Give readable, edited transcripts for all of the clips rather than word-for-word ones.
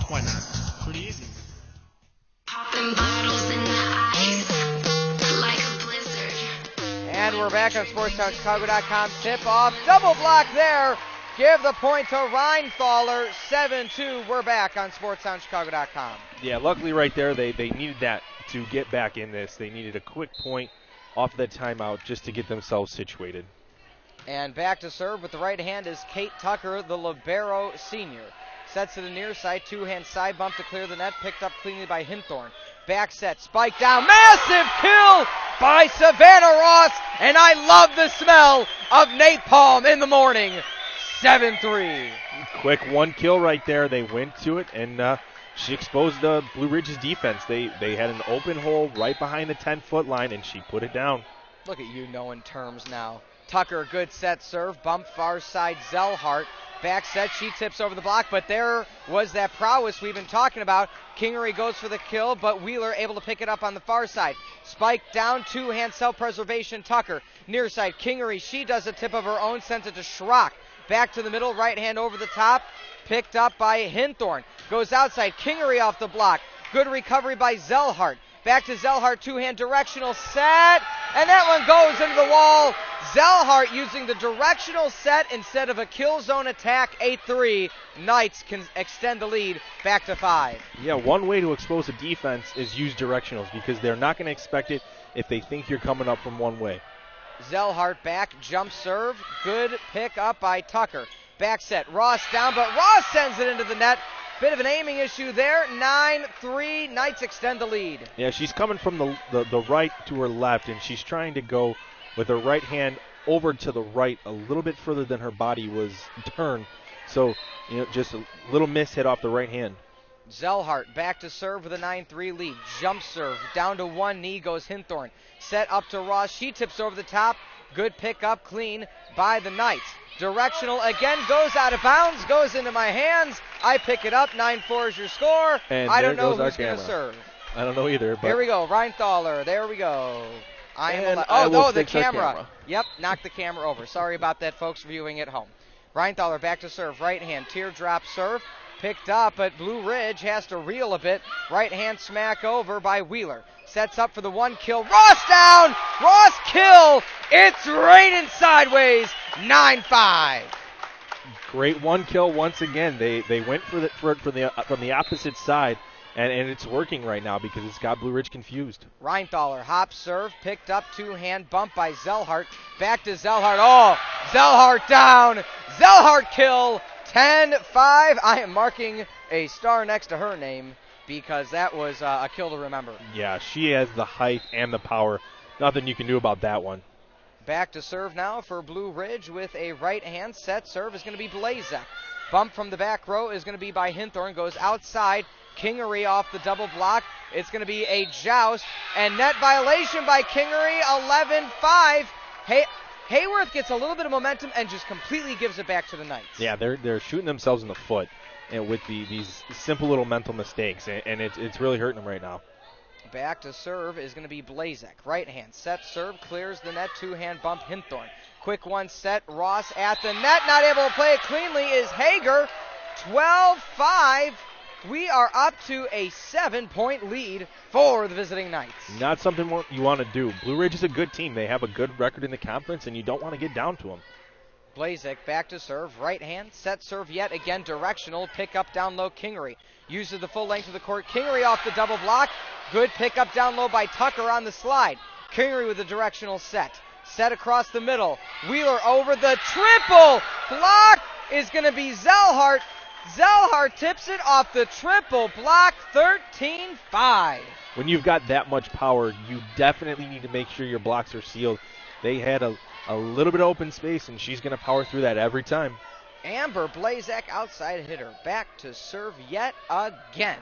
Why not? Pretty easy. Popping bottles in the ice like a blizzard. And we're back on SportsTownChicago.com. Tip-off, double block there. Give the point to Reinthaler, 7-2. We're back on SportsTownChicago.com. Yeah, luckily right there, they needed that to get back in this. They needed a quick point off that timeout just to get themselves situated. And back to serve with the right hand is Kate Tucker, the libero senior. Sets to the near side, two-hand side bump to clear the net, picked up cleanly by Hinthorn. Back set, spike down, massive kill by Savannah Ross, and I love the smell of napalm in the morning. 7-3. Quick one kill right there. They went to it, and she exposed Blue Ridge's defense. They had an open hole right behind the 10-foot line, and she put it down. Look at you knowing terms now. Tucker, good set serve, bump far side, Zellhart. Back set, she tips over the block, but there was that prowess we've been talking about. Kingery goes for the kill, but Wheeler able to pick it up on the far side. Spike down, two-hand self-preservation, Tucker. Near side, Kingery, she does a tip of her own, sends it to Schrock. Back to the middle, right hand over the top, picked up by Hinthorn. Goes outside, Kingery off the block. Good recovery by Zellhart. Back to Zellhart, two-hand directional set, and that one goes into the wall. Zellhart using the directional set instead of a kill zone attack, 8-3. Knights can extend the lead back to 5. Yeah, one way to expose a defense is use directionals because they're not going to expect it if they think you're coming up from one way. Zellhart back, jump serve, good pick up by Tucker. Back set, Ross down, but Ross sends it into the net. Bit of an aiming issue there, 9-3, Knights extend the lead. Yeah, she's coming from the right to her left, and she's trying to go with her right hand over to the right a little bit further than her body was turned. So, just a little miss hit off the right hand. Zellhart back to serve with a 9-3 lead. Jump serve, down to one knee goes Hinthorn. Set up to Ross, she tips over the top. Good pick up, clean by the Knights. Directional again, goes out of bounds, goes into my hands. I pick it up, 9-4 is your score. And I don't know who's going to serve. I don't know either. But here we go, Reinthaler, there we go. The camera. Yep, knocked the camera over. Sorry about that, folks viewing at home. Reinthaler back to serve, right hand, teardrop serve. Picked up, but Blue Ridge has to reel a bit. Right hand smack over by Wheeler. Sets up for the one kill. Ross down! Ross kill! It's raining sideways. 9-5. Great one kill once again. They went for it from the opposite side, and it's working right now because it's got Blue Ridge confused. Reinthaler, hop serve, picked up, two-hand bump by Zellhart. Back to Zellhart. Oh, Zellhart down. Zellhart kill. 10-5. I am marking a star next to her name because that was a kill to remember. Yeah, she has the height and the power. Nothing you can do about that one. Back to serve now for Blue Ridge with a right-hand set serve is going to be Blazek. Bump from the back row is going to be by Hinthorn. Goes outside. Kingery off the double block. It's going to be a joust. And net violation by Kingery, 11-5. Heyworth gets a little bit of momentum and just completely gives it back to the Knights. Yeah, they're shooting themselves in the foot with these simple little mental mistakes, and it's really hurting them right now. Back to serve is going to be Blazek. Right hand set serve, clears the net, two-hand bump Hinthorn. Quick one set, Ross at the net, not able to play it cleanly is Hager. 12-5. We are up to a 7-point lead for the visiting Knights. Not something you want to do. Blue Ridge is a good team. They have a good record in the conference, and you don't want to get down to them. Blazek back to serve, right hand, set serve yet again, directional, pick up down low, Kingery. Uses the full length of the court, Kingery off the double block. Good pick up down low by Tucker on the slide. Kingery with a directional set. Set across the middle. Wheeler over the triple. Block is going to be Zellhart. Zellhart tips it off the triple block, 13-5. When you've got that much power, you definitely need to make sure your blocks are sealed. They had a little bit of open space, and she's going to power through that every time. Amber Blazek, outside hitter, back to serve yet again.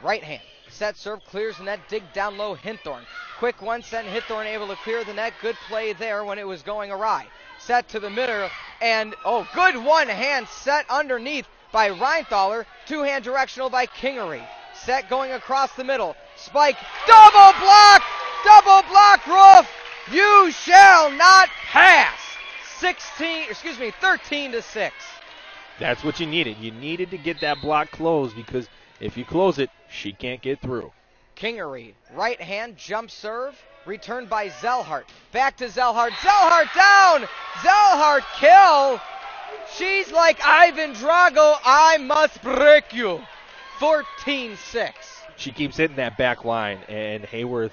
Right hand, set serve, clears the net, dig down low, Hinthorn. Quick one set, Hinthorn able to clear the net. Good play there when it was going awry. Set to the middle, and good one-hand set underneath by Reinthaler. Two-hand directional by Kingery. Set going across the middle. Spike, double block roof. You shall not pass. 13-6. That's what you needed. You needed to get that block closed because If you close it, she can't get through. Kingery, right hand jump serve, returned by Zellhart. Back to Zellhart. Zellhart down! Zellhart kill! She's like Ivan Drago, I must break you. 14-6. She keeps hitting that back line, and Heyworth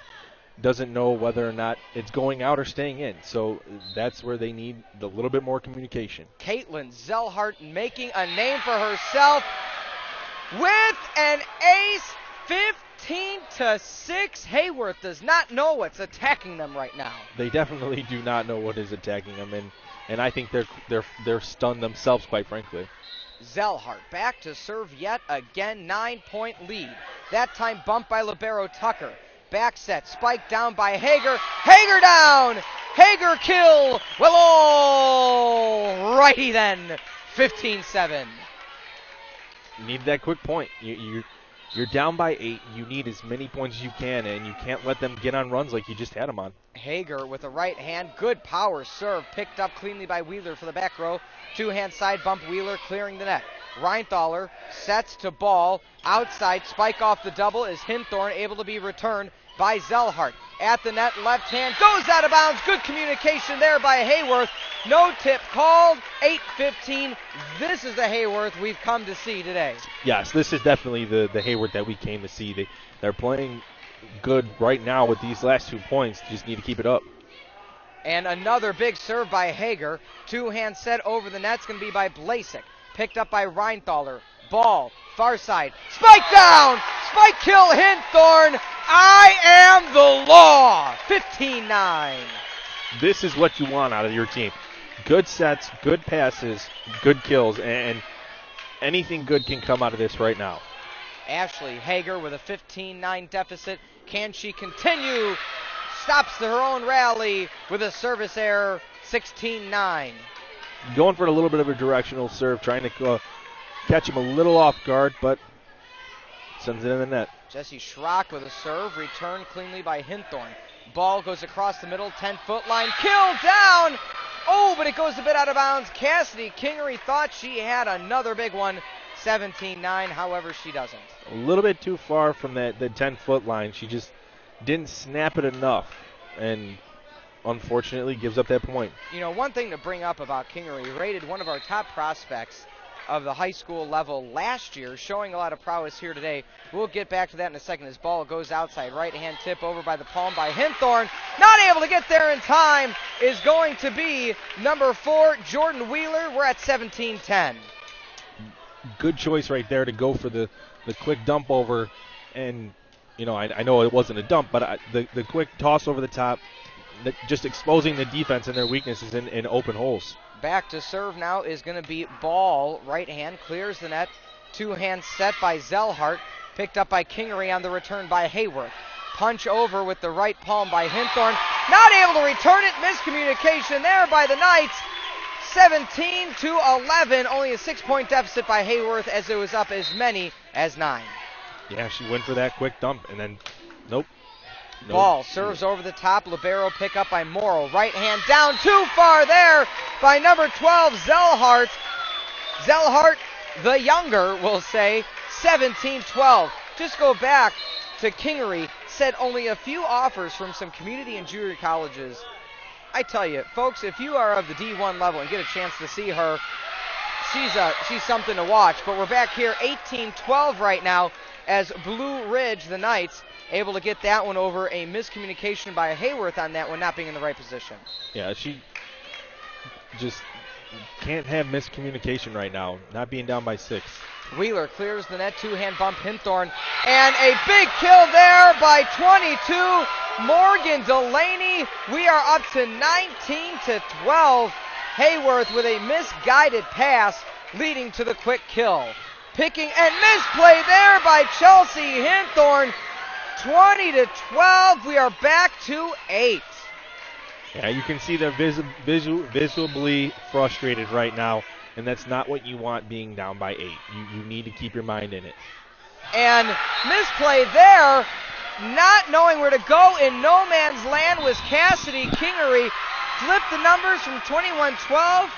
doesn't know whether or not it's going out or staying in. So that's where they need a little bit more communication. Caitlin Zellhart making a name for herself with an ace. 15-6. Heyworth does not know what's attacking them right now. They definitely do not know what is attacking them, and I think they're stunned themselves, quite frankly. Zellhart back to serve yet again. 9-point lead. That time bumped by libero Tucker. Back set, spike down by Hager. Hager down! Hager kill! Well, all righty then. 15-7. You need that quick point. You're down by 8. You need as many points as you can, and you can't let them get on runs like you just had them on. Hager with a right hand. Good power serve. Picked up cleanly by Wheeler for the back row. Two-hand side bump. Wheeler clearing the net. Reinthaler sets to ball. Outside. Spike off the double. Is Hinthorn able to be returned by Zellhart. At the net. Left hand. Goes out of bounds. Good communication there by Heyworth. No tip called. 8-15. This is the Heyworth we've come to see today. Yes, this is definitely the Heyworth that we came to see. They're playing good right now with these last 2 points. Just need to keep it up. And another big serve by Hager. Two-hand set over the net's going to be by Blasik. Picked up by Reinthaler. Ball, far side. Spike down! Spike kill Hinthorn! I am the law! 15-9. This is what you want out of your team. Good sets, good passes, good kills, and anything good can come out of this right now. Ashley Hager with a 15-9 deficit. Can she continue? Stops her own rally with a service error. 16-9. Going for a little bit of a directional serve, trying to catch him a little off guard, but sends it in the net. Jesse Schrock with a serve, returned cleanly by Hinthorn. Ball goes across the middle, 10-foot line, kill down! Oh, but it goes a bit out of bounds. Cassidy Kingery thought she had another big one. 17-9, however, she doesn't. A little bit too far from the 10-foot line. She just didn't snap it enough, and unfortunately gives up that point. You know, one thing to bring up about Kingery, rated one of our top prospects of the high school level last year, showing a lot of prowess here today. We'll get back to that in a second. As ball goes outside, right hand tip over by the palm by Hinthorn. Not able to get there in time is going to be number 4, Jordan Wheeler. We're at 17-10. Good choice right there to go for the quick dump over, and you know, I know it wasn't a dump, but the quick toss over the top, just exposing the defense and their weaknesses in open holes. Back to serve now is going to be Ball. Right hand clears the net. Two-hand set by Zellhart. Picked up by Kingery on the return by Heyworth. Punch over with the right palm by Hinthorn. Not able to return it. Miscommunication there by the Knights. 17-11. Only a 6-point deficit by Heyworth as it was up as many as 9. Yeah, she went for that quick dump and then nope. Ball serves over the top. Libero pick up by Morrow. Right hand down too far there by number 12, Zellhart. Zellhart, the younger, will say 17-12. Just go back to Kingery. Said only a few offers from some community and junior colleges. I tell you, folks, if you are of the D1 level and get a chance to see her, she's something to watch. But we're back here 18-12 right now as Blue Ridge, the Knights, able to get that one over a miscommunication by Heyworth on that one not being in the right position. Yeah, she just can't have miscommunication right now, not being down by 6. Wheeler clears the net, two-hand bump Hinthorn, and a big kill there by 22, Morgan Delaney. We are up to 19-12. Heyworth with a misguided pass leading to the quick kill. Picking and misplay there by Chelsea Hinthorn. 20-12. We are back to 8. Yeah, you can see they're visibly frustrated right now, and that's not what you want being down by 8. You need to keep your mind in it. And misplay there, not knowing where to go in no man's land was Cassidy Kingery. Flipped the numbers from 21-12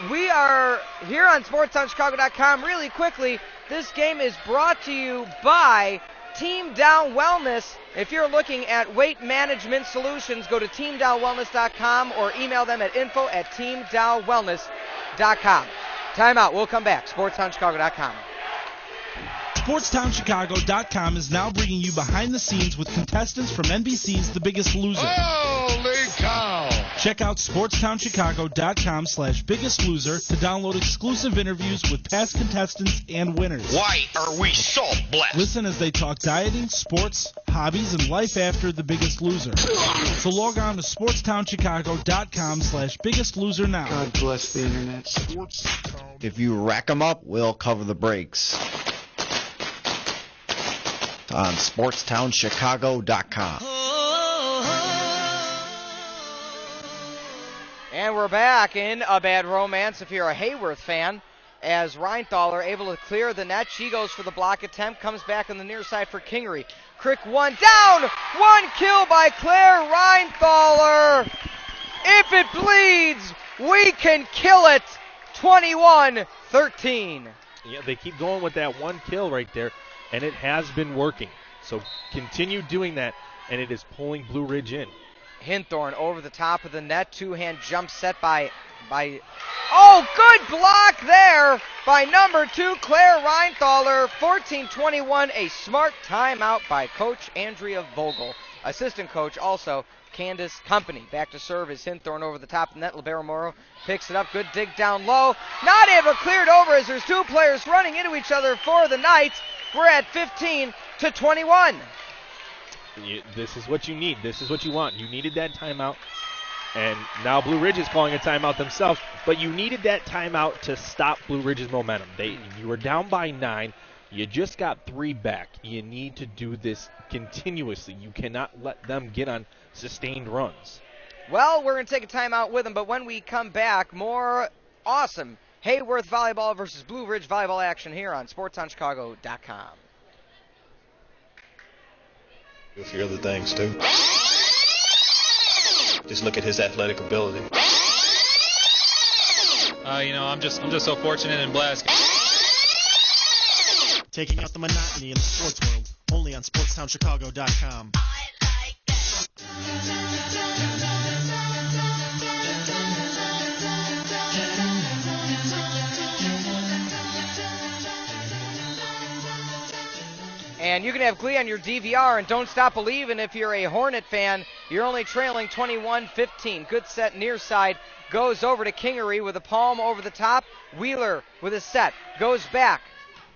we are here on SportsTownChicago.com. Really quickly, this game is brought to you by Team Dow Wellness. If you're looking at weight management solutions, go to teamdowwellness.com or email them at info@teamdowwellness.com. Timeout. We'll come back. SportsTownChicago.com. SportsTownChicago.com is now bringing you behind the scenes with contestants from NBC's The Biggest Loser. Holy cow! Check out SportsTownChicago.com/Biggest Loser to download exclusive interviews with past contestants and winners. Why are we so blessed? Listen as they talk dieting, sports, hobbies, and life after The Biggest Loser. So log on to SportsTownChicago.com/Biggest Loser now. God bless the internet. If you rack 'em up, we'll cover the breaks. On SportsTownChicago.com. And we're back in A Bad Romance if you're a Heyworth fan, as Reinthaler able to clear the net. She goes for the block attempt, comes back on the near side for Kingery. Crick one down, one kill by Claire Reinthaler. If it bleeds, we can kill it. 21-13. Yeah, they keep going with that one kill right there, and it has been working. So continue doing that, and it is pulling Blue Ridge in. Hinthorn over the top of the net. Two-hand jump set by oh, good block there by number 2, Claire Reinthaler. 14-21, a smart timeout by Coach Andrea Vogel. Assistant coach also Candace Company. Back to serve is Hinthorn over the top of the net. Libero Moro picks it up. Good dig down low. Not able to clear it over as there's two players running into each other for the Knights. We're at 15-21. This is what you need. This is what you want. You needed that timeout, and now Blue Ridge is calling a timeout themselves, but you needed that timeout to stop Blue Ridge's momentum. You were down by 9. You just got 3 back. You need to do this continuously. You cannot let them get on sustained runs. Well, we're going to take a timeout with them, but when we come back, more awesome Heyworth volleyball versus Blue Ridge volleyball action here on SportsTownChicago.com. A few other things too. Just look at his athletic ability. I'm just so fortunate and blessed. Taking out the monotony in the sports world, only on SportsTownChicago.com. And you can have Glee on your DVR, and don't stop believing if you're a Hornet fan. You're only trailing 21-15. Good set near side. Goes over to Kingery with a palm over the top. Wheeler with a set. Goes back.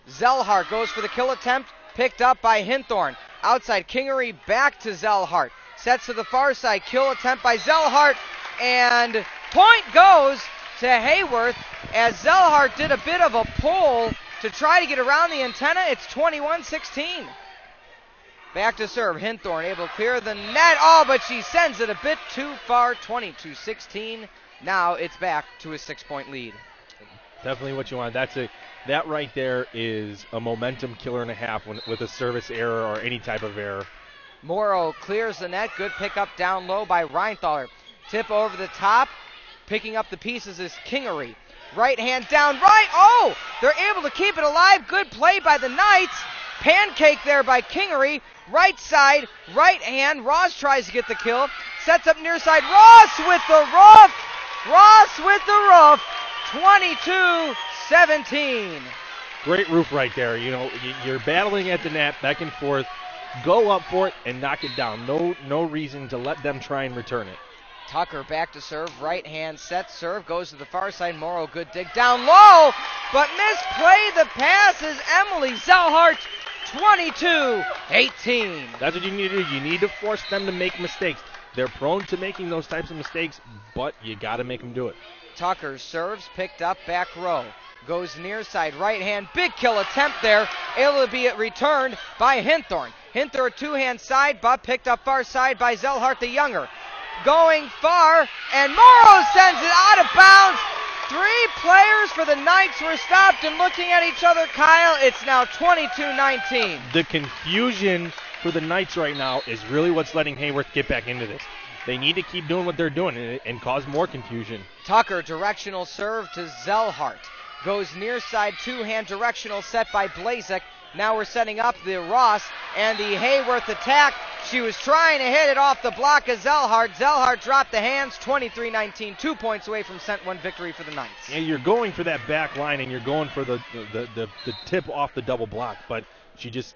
Zellhart goes for the kill attempt. Picked up by Hinthorn. Outside Kingery back to Zellhart. Sets to the far side. Kill attempt by Zellhart. And point goes to Heyworth as Zellhart did a bit of a pull to try to get around the antenna. It's 21-16. Back to serve. Hinthorn able to clear the net. Oh, but she sends it a bit too far. 22-16. Now it's back to a 6-point lead. Definitely what you want. That right there is a momentum killer and a half with a service error or any type of error. Morrow clears the net. Good pickup down low by Reinthaler. Tip over the top. Picking up the pieces is Kingery. Right hand down right. Oh, they're able to keep it alive. Good play by the Knights. Pancake there by Kingery. Right side, right hand. Ross tries to get the kill. Sets up near side. Ross with the rough. Ross with the rough. 22-17. Great roof right there. You're battling at the net, back and forth. Go up for it and knock it down. No reason to let them try and return it. Tucker back to serve, right hand set serve, goes to the far side. Morrow, good dig down low, but misplay the passes. Emily Zellhart, 22-18. That's what you need to do. You need to force them to make mistakes. They're prone to making those types of mistakes, but you got to make them do it. Tucker serves, picked up, back row. Goes near side, right hand, big kill attempt there. Able to be returned by Hinthorn. Hinthorn two-hand side, but picked up far side by Zellhart the younger. Going far, and Morrow sends it out of bounds. 3 players for the Knights were stopped and looking at each other. Kyle, it's now 22-19. The confusion for the Knights right now is really what's letting Heyworth get back into this. They need to keep doing what they're doing and cause more confusion. Tucker, directional serve to Zellhart. Goes near side, two-hand directional set by Blazek. Now we're setting up the Ross and the Heyworth attack. She was trying to hit it off the block of Zellhart. Zellhart dropped the hands, 23-19, 2 points away from set one victory for the Knights. Yeah, you're going for that back line, and you're going for the tip off the double block, but she just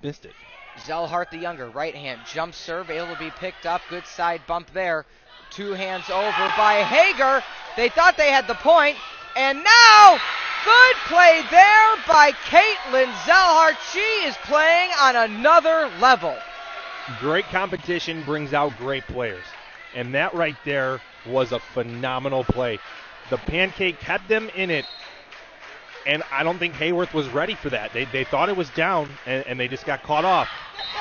missed it. Zellhart the younger, right hand, jump serve, able to be picked up. Good side bump there. Two hands over by Hager. They thought they had the point, and now good play there by Caitlin Zellhart. She is playing on another level. Great competition brings out great players, and that right there was a phenomenal play. The pancake kept them in it, and I don't think Heyworth was ready for that. They thought it was down, and they just got caught off.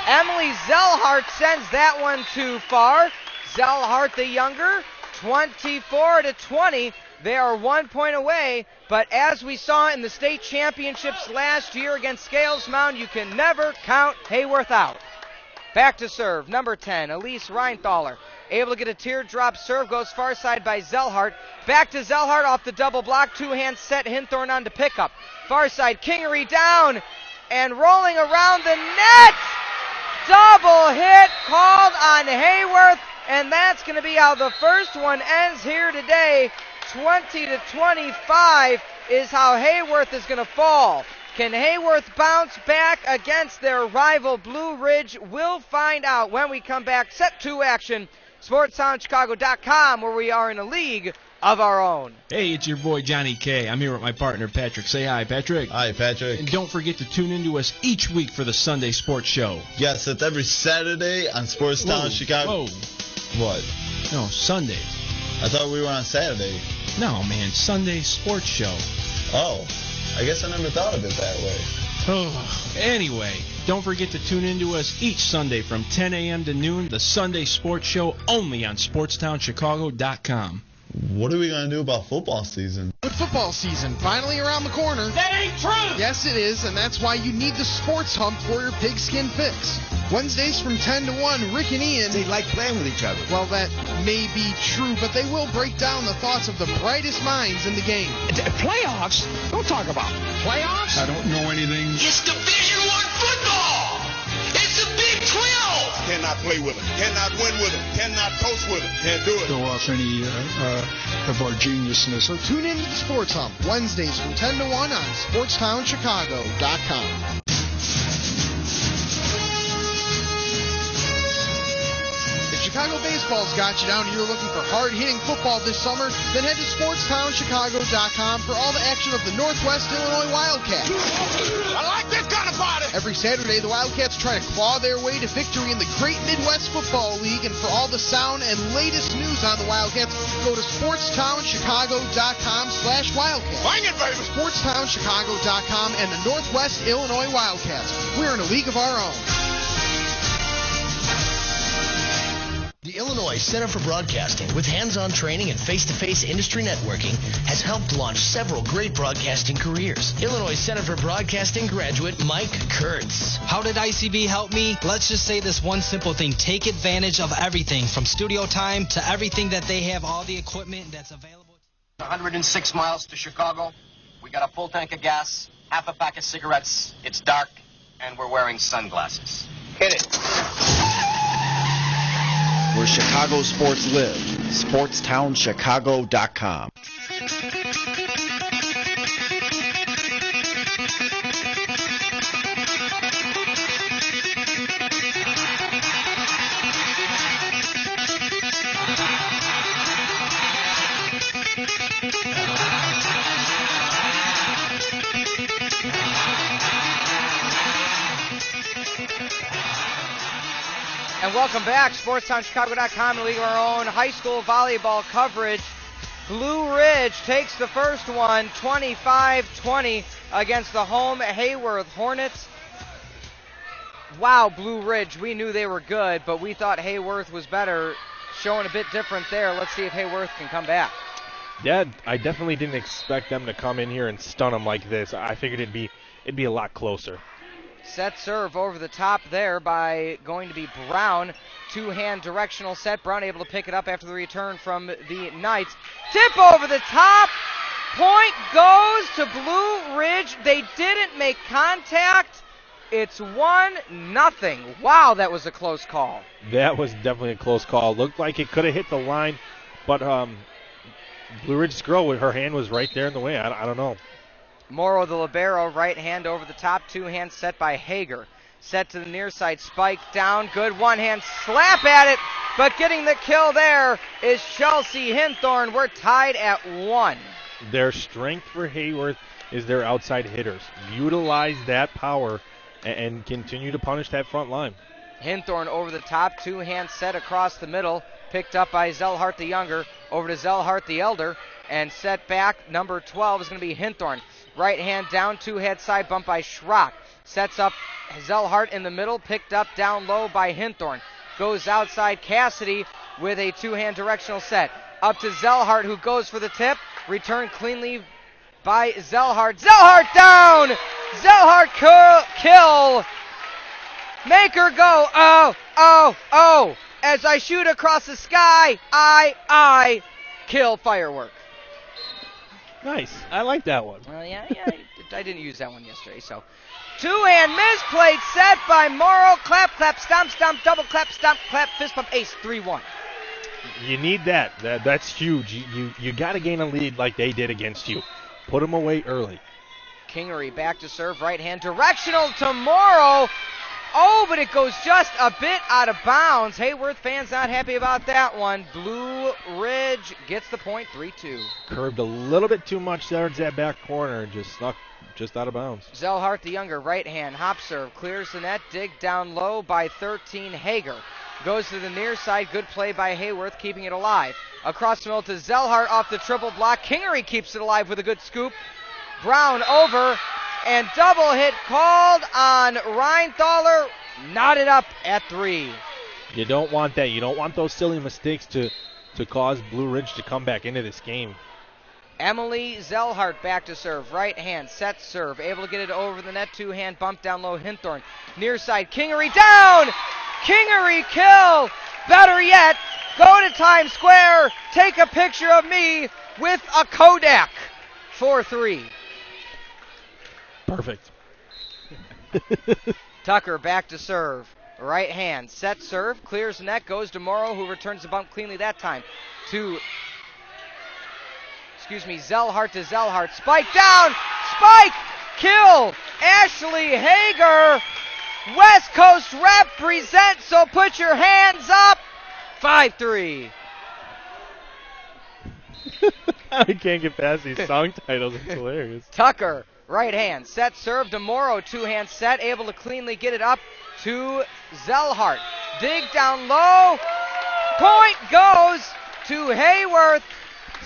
Emily Zellhart sends that one too far. Zellhart the younger, 24-20. They are 1 point away, but as we saw in the state championships last year against Scales Mound, you can never count Heyworth out. Back to serve, number 10, Elise Reinthaler. Able to get a teardrop serve, goes far side by Zellhart. Back to Zellhart off the double block, two-hand set, Hinthorn on to pick up. Far side, Kingery down, and rolling around the net. Double hit called on Heyworth, and that's going to be how the first one ends here today. 20-25 is how Heyworth is going to fall. Can Heyworth bounce back against their rival Blue Ridge? We'll find out when we come back. Set 2 action, SportsTownChicago.com, where we are in a league of our own. Hey, it's your boy Johnny K. I'm here with my partner Patrick. Say hi, Patrick. Hi, Patrick. And don't forget to tune into us each week for the Sunday Sports Show. Yes, it's every Saturday on Sportstown Chicago. Whoa. What? No, Sundays. I thought we were on Saturday. No, man, Sunday Sports Show. Oh, I guess I never thought of it that way. Oh, anyway, don't forget to tune into us each Sunday from 10 a.m. to noon, the Sunday Sports Show, only on SportsTownChicago.com. What are we going to do about football season? With football season finally around the corner. That ain't true! Yes, it is, and that's why you need the Sports Hump for your pigskin fix. Wednesdays from 10 to 1, Rick and Ian. They like playing with each other. Well, that may be true, but they will break down the thoughts of the brightest minds in the game. Playoffs? Don't talk about playoffs. I don't know anything. It's Division I football. It's the Big 12. Cannot play with them. Cannot win with them. Cannot coach with them. Can't do it. Show off any of our geniusness. So tune in to the Sports Hump, Wednesdays from 10 to 1 on SportsTownChicago.com. Chicago Baseball's got you down and you're looking for hard-hitting football this summer, then head to SportsTownChicago.com for all the action of the Northwest Illinois Wildcats. I like this kind of party! Every Saturday, the Wildcats try to claw their way to victory in the Great Midwest Football League, and for all the sound and latest news on the Wildcats, go to SportsTownChicago.com/Wildcats. Bang it, baby! SportsTownChicago.com and the Northwest Illinois Wildcats. We're in a league of our own. The Illinois Center for Broadcasting, with hands-on training and face-to-face industry networking, has helped launch several great broadcasting careers. Illinois Center for Broadcasting graduate Mike Kurtz. How did ICB help me? Let's just say this one simple thing. Take advantage of everything, from studio time to everything that they have, all the equipment that's available. 106 miles to Chicago. We got a full tank of gas, half a pack of cigarettes. It's dark, and we're wearing sunglasses. Hit it. Where Chicago sports live. SportsTownChicago.com. And welcome back, SportsTownChicago.com, the league of our own high school volleyball coverage. Blue Ridge takes the first one, 25-20 against the home Heyworth Hornets. Wow, Blue Ridge, we knew they were good, but we thought Heyworth was better, showing a bit different there. Let's see if Heyworth can come back. Yeah, I definitely didn't expect them to come in here and stun them like this. I figured it'd be a lot closer. Set serve over the top there by going to be Brown. Two-hand directional set. Brown able to pick it up after the return from the Knights. Tip over the top. Point goes to Blue Ridge. They didn't make contact. It's 1-0. Wow, that was a close call. That was definitely a close call. Looked like it could have hit the line, but Blue Ridge's girl, her hand was right there in the way. I don't know. Morrow, the libero, right hand over the top. Two-hand set by Hager. Set to the near side. Spike down. Good one-hand slap at it. But getting the kill there is Chelsea Hinthorn. We're tied at 1. Their strength for Heyworth is their outside hitters. Utilize that power and continue to punish that front line. Hinthorn over the top. Two-hand set across the middle. Picked up by Zellhart the younger. Over to Zellhart the elder. And set back. Number 12 is going to be Hinthorn. Right hand down, two-head side bump by Schrock. Sets up Zellhart in the middle, picked up down low by Hinthorn. Goes outside Cassidy with a two-hand directional set. Up to Zellhart, who goes for the tip. Return cleanly by Zellhart. Zellhart down! Zellhart kill! Make her go. Oh, oh, oh. As I shoot across the sky, I kill firework. Nice. I like that one. Well, yeah, I didn't use that one yesterday, so. Two-hand misplayed set by Morrow. Clap, clap, stomp, stomp, double clap, stomp, clap, fist pump, ace, 3-1. You need that. That's huge. You got to gain a lead like they did against you. Put them away early. Kingery back to serve, right hand directional to Morrow. Oh, but it goes just a bit out of bounds. Heyworth fans not happy about that one. Blue Ridge gets the point, 3-2. Curved a little bit too much there in that back corner and just snuck just out of bounds. Zellhart the younger, right hand, hop serve, clears the net, dig down low by 13, Hager. Goes to the near side, good play by Heyworth, keeping it alive. Across the middle to Zellhart off the triple block. Kingery keeps it alive with a good scoop. Brown over. And double hit called on Reinthaler. Knotted up at 3. You don't want that. You don't want those silly mistakes to cause Blue Ridge to come back into this game. Emily Zellhart back to serve. Right hand, set serve. Able to get it over the net. Two-hand bump down low. Hinthorn. Near side. Kingery down! Kingery kill! Better yet, go to Times Square. Take a picture of me with a Kodak. 4-3. Perfect. Tucker back to serve. Right hand. Set serve. Clears the net. Goes to Morrow, who returns the bump cleanly that time. Zellhart to Zellhart. Spike down. Spike. Kill. Ashley Hager. West Coast represent, so put your hands up. 5-3. I can't get past these song titles. It's hilarious. Tucker. Right hand, set serve to Morrow, two-hand set, able to cleanly get it up to Zellhart. Dig down low, point goes to Heyworth,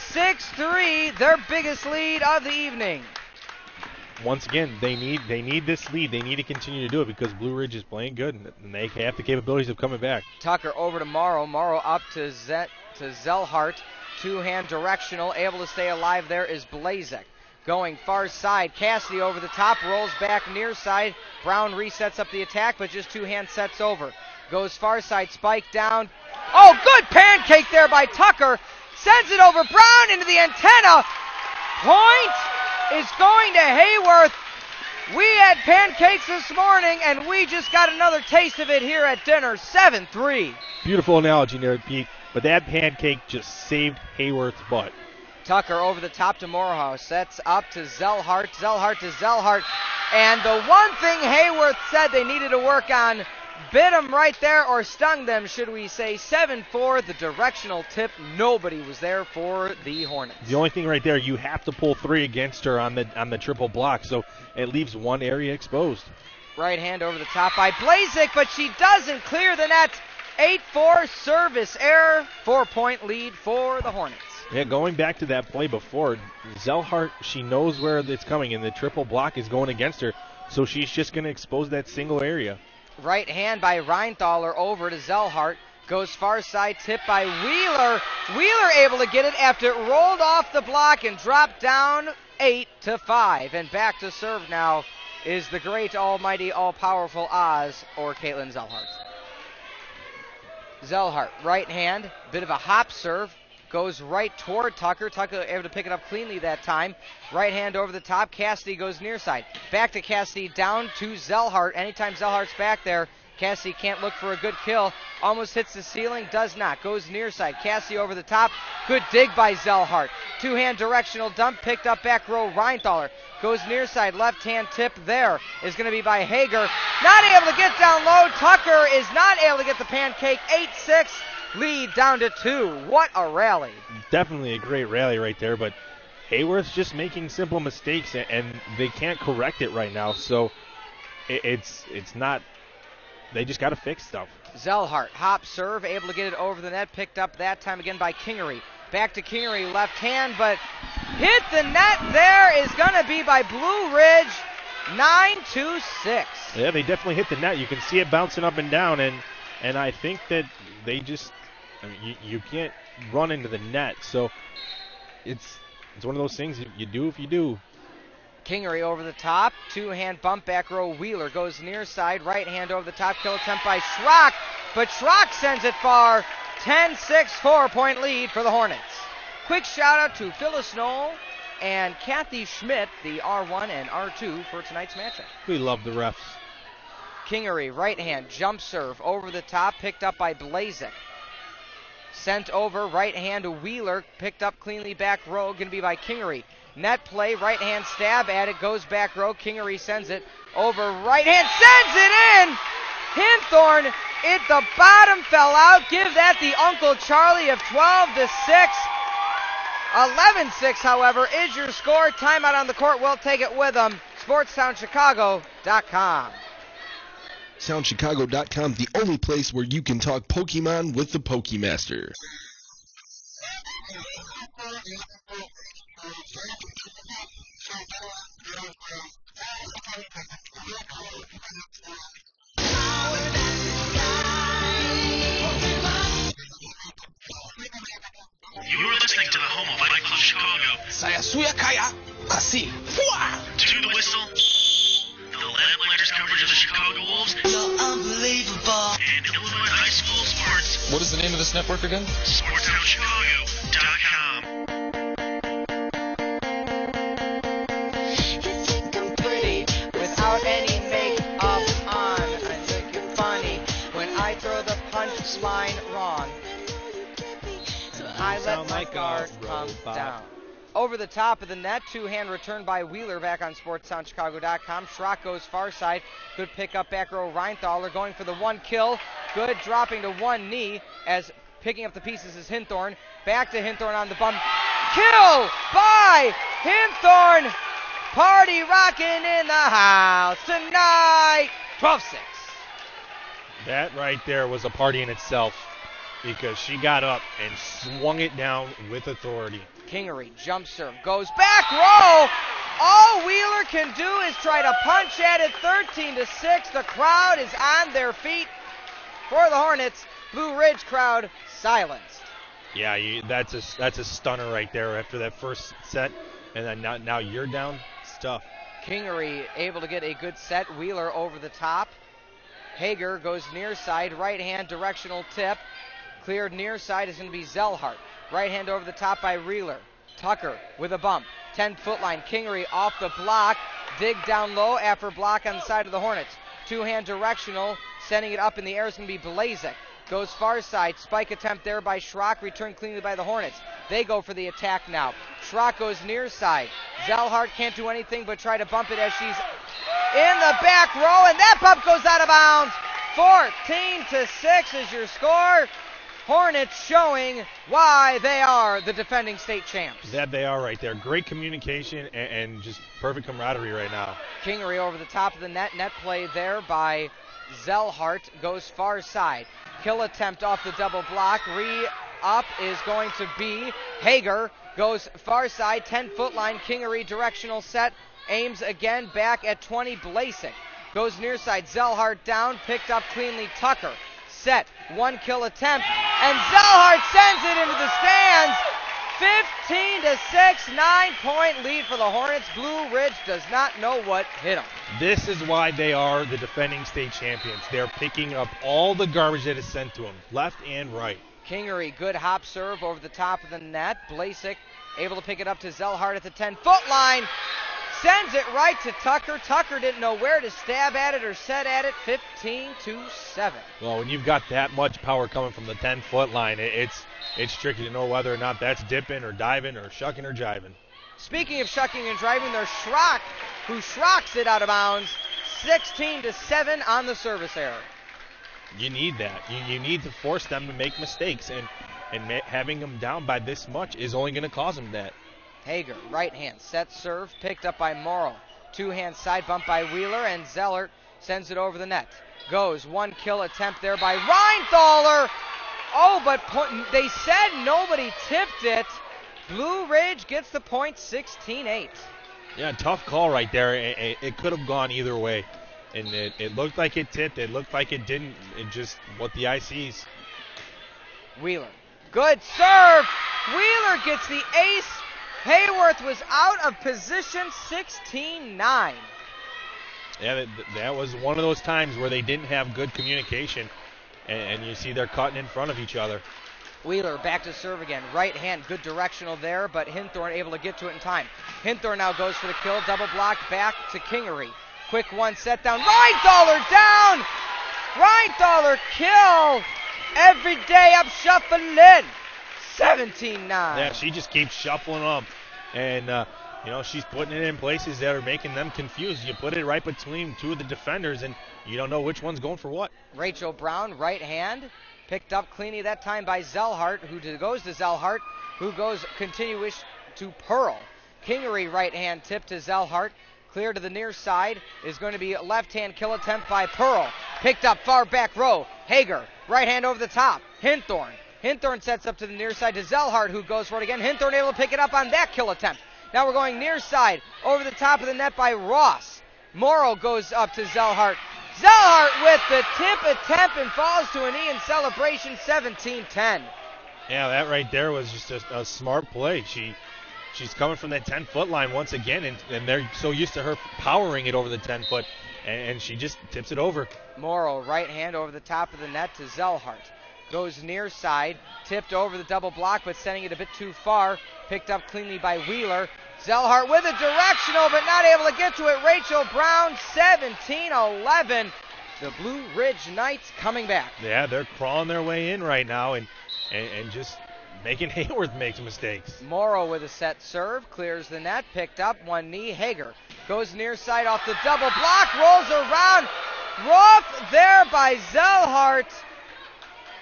6-3, their biggest lead of the evening. Once again, they need this lead. They need to continue to do it because Blue Ridge is playing good, and they have the capabilities of coming back. Tucker over to Morrow, Morrow up to Zellhart, two-hand directional, able to stay alive there is Blazek. Going far side, Cassidy over the top, rolls back near side. Brown resets up the attack, but just two-hand sets over. Goes far side, spike down. Oh, good pancake there by Tucker. Sends it over Brown into the antenna. Point is going to Heyworth. We had pancakes this morning, and we just got another taste of it here at dinner. 7-3. Beautiful analogy there, Pete. But that pancake just saved Heyworth's butt. Tucker over the top to Morehouse. Sets up to Zellhart. Zellhart to Zellhart. And the one thing Heyworth said they needed to work on, bit them right there, or stung them, should we say. 7-4, the directional tip. Nobody was there for the Hornets. The only thing right there, you have to pull 3 against her on the triple block, so it leaves one area exposed. Right hand over the top by Blazek, but she doesn't clear the net. 8-4 service error. 4-point lead for the Hornets. Yeah, going back to that play before, Zellhart, she knows where it's coming, and the triple block is going against her, so she's just going to expose that single area. Right hand by Reinthaler over to Zellhart. Goes far side, tip by Wheeler. Wheeler able to get it after it rolled off the block and dropped down 8-5. And back to serve now is the great, almighty, all-powerful Oz, or Caitlin Zellhart. Zellhart, right hand, bit of a hop serve, goes right toward Tucker. Tucker able to pick it up cleanly that time. Right hand over the top. Cassidy goes near side. Back to Cassidy, down to Zellhart. Anytime Zellhart's back there, Cassidy can't look for a good kill. Almost hits the ceiling, does not. Goes near side. Cassidy over the top. Good dig by Zellhart. Two-hand directional dump, picked up back row. Reinthaler goes near side. Left-hand tip there is going to be by Hager. Not able to get down low. Tucker is not able to get the pancake. 8-6. Lead down to 2. What a rally. Definitely a great rally right there, but Heyworth's just making simple mistakes, and they can't correct it right now. So it's not, they just got to fix stuff. Zellhart, hop serve, able to get it over the net, picked up that time again by Kingery. Back to Kingery, left hand, but hit the net there is going to be by Blue Ridge. 9-6. Yeah, they definitely hit the net. You can see it bouncing up and down, and I think that they just, I mean, you can't run into the net. So it's one of those things you do if you do. Kingery over the top, two-hand bump back row. Wheeler goes near side, right hand over the top, kill attempt by Schrock, but Schrock sends it far. 10-6, 4-point lead for the Hornets. Quick shout out to Phyllis Knoll and Kathy Schmidt, the R1 and R2 for tonight's matchup. We love the refs. Kingery, right hand, jump serve over the top, picked up by Blazik. Sent over, right hand to Wheeler, picked up cleanly back row, going to be by Kingery. Net play, right hand stab at it, goes back row. Kingery sends it over, right hand, sends it in! Hinthorn, at the bottom fell out. Give that the Uncle Charlie of 12-6. 11-6, however, is your score. Timeout on the court, we'll take it with them. SportsTownChicago.com. SoundChicago.com, the only place where you can talk Pokemon with the Pokemaster. You're listening to the home of Fight Club Chicago. Saya suya kaya kasi. To the whistle. The Lamplighter's coverage of the Chicago Wolves. You're unbelievable. And Illinois high school sports. What is the name of this network again? SportsTownChicago.com. Without any makeup on, I think you're funny when I throw the punchline wrong. I let my guard come down. Over the top of the net, two-hand return by Wheeler back on SportsTownChicago.com. Schrock goes far side. Good pick up back row. Reinthaler going for the one kill. Good dropping to one knee as picking up the pieces is Hinthorn. Back to Hinthorn on the bump. Kill by Hinthorn. Party rocking in the house tonight. 12-6. That right there was a party in itself, because she got up and swung it down with authority. Kingery, jump serve, goes back row. All Wheeler can do is try to punch at it. 13-6. The crowd is on their feet for the Hornets. Blue Ridge crowd silenced. Yeah, that's a stunner right there after that first set, and then now you're down. It's tough. Kingery able to get a good set. Wheeler over the top. Hager goes near side, right hand directional tip. Cleared near side is going to be Zellhart. Right hand over the top by Wheeler. Tucker with a bump. 10-foot line. Kingery off the block. Dig down low after block on the side of the Hornets. Two-hand directional. Sending it up in the air is going to be Blazik. Goes far side. Spike attempt there by Schrock. Returned cleanly by the Hornets. They go for the attack now. Schrock goes near side. Zellhart can't do anything but try to bump it as she's in the back row. And that bump goes out of bounds. 14-6 is your score. Hornets showing why they are the defending state champs. That they are right there. Great communication and just perfect camaraderie right now. Kingery over the top of the net. Net play there by Zellhart. Goes far side. Kill attempt off the double block. Re-up is going to be Hager. Goes far side. 10-foot line. Kingery directional set. Aims again back at 20. Blazik goes near side. Zellhart down. Picked up cleanly. Tucker. Set, one kill attempt, and Zellhart sends it into the stands. 15-6, 9-point lead for the Hornets. Blue Ridge does not know what hit them. This is why they are the defending state champions. They're picking up all the garbage that is sent to them, left and right. Kingery, good hop serve over the top of the net. Blasek able to pick it up to Zellhart at the 10-foot line. Sends it right to Tucker. Tucker didn't know where to stab at it or set at it. 15-7. Well, when you've got that much power coming from the 10-foot line, it's tricky to know whether or not that's dipping or diving or shucking or jiving. Speaking of shucking and driving, there's Schrock, who Schrocks it out of bounds. 16-7 on the service error. You need that. You need to force them to make mistakes, and having them down by this much is only going to cause them that. Hager, right hand, set serve, picked up by Morrow. Two-hand side bump by Wheeler, and Zellert sends it over the net. Goes, one kill attempt there by Reinthaler. Oh, but they said nobody tipped it. Blue Ridge gets the point, 16-8. Yeah, tough call right there. It could have gone either way. And it looked like it tipped. It looked like it didn't. It just what the eye sees. Wheeler, good serve. Wheeler gets the ace. Heyworth was out of position, 16-9. Yeah, that was one of those times where they didn't have good communication, and you see they're cutting in front of each other. Wheeler back to serve again. Right hand, good directional there, but Hinthorn able to get to it in time. Hinthorn now goes for the kill, double block back to Kingery. Quick one set down. Reinthaler down! Reinthaler kill! Every day I'm shuffling. 17-9. Yeah, she just keeps shuffling them. And, she's putting it in places that are making them confused. You put it right between two of the defenders, and you don't know which one's going for what. Rachel Brown, right hand. Picked up cleanly that time by Zellhart, who goes to Zellhart, who goes continuous to Pearl. Kingery, right hand tip to Zellhart. Clear to the near side is going to be a left-hand kill attempt by Pearl. Picked up far back row. Hager, right hand over the top. Hinthorn. Hinthorn sets up to the near side to Zellhart, who goes for it again. Hinthorn able to pick it up on that kill attempt. Now we're going near side over the top of the net by Ross. Morrow goes up to Zellhart. Zellhart with the tip attempt and falls to a knee in celebration, 17-10. Yeah, that right there was just a smart play. She's coming from that 10-foot line once again, and they're so used to her powering it over the 10-foot, and she just tips it over. Morrow, right hand over the top of the net to Zellhart. Goes near side, tipped over the double block, but sending it a bit too far. Picked up cleanly by Wheeler. Zellhart with a directional, but not able to get to it. Rachel Brown, 17-11. The Blue Ridge Knights coming back. Yeah, they're crawling their way in right now, and just making Heyworth make mistakes. Morrow with a set serve, clears the net, picked up, one knee. Hager goes near side off the double block, rolls around. Rough there by Zellhart.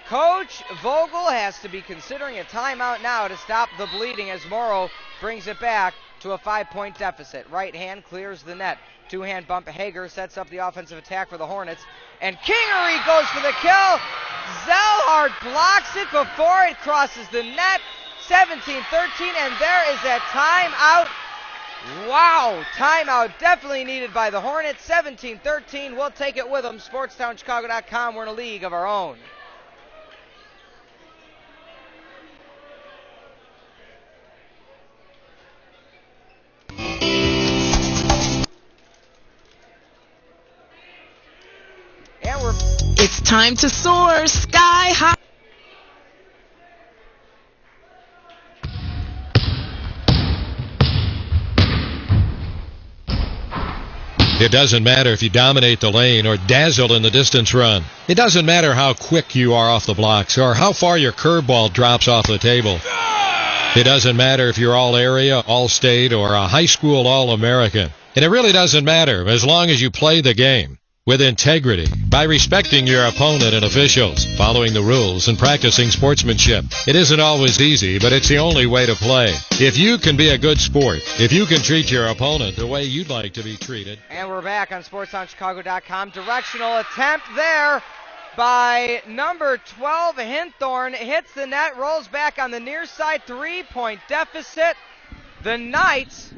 Coach Vogel has to be considering a timeout now to stop the bleeding as Morrow brings it back to a 5-point deficit. Right hand clears the net. Two-hand bump. Hager sets up the offensive attack for the Hornets. And Kingery goes for the kill. Zellhart blocks it before it crosses the net. 17-13, and there is that timeout. Wow, timeout definitely needed by the Hornets. 17-13, we'll take it with them. SportsTownChicago.com, we're in a league of our own. It's time to soar sky high. It doesn't matter if you dominate the lane or dazzle in the distance run. It doesn't matter how quick you are off the blocks or how far your curveball drops off the table. It doesn't matter if you're all-area, all-state, or a high school All-American. And it really doesn't matter as long as you play the game with integrity, by respecting your opponent and officials, following the rules, and practicing sportsmanship. It isn't always easy, but it's the only way to play. If you can be a good sport, if you can treat your opponent the way you'd like to be treated. And we're back on SportsTownChicago.com. Directional attempt there by number 12, Hinthorn. Hits the net, rolls back on the near side, 3-point deficit. The Knights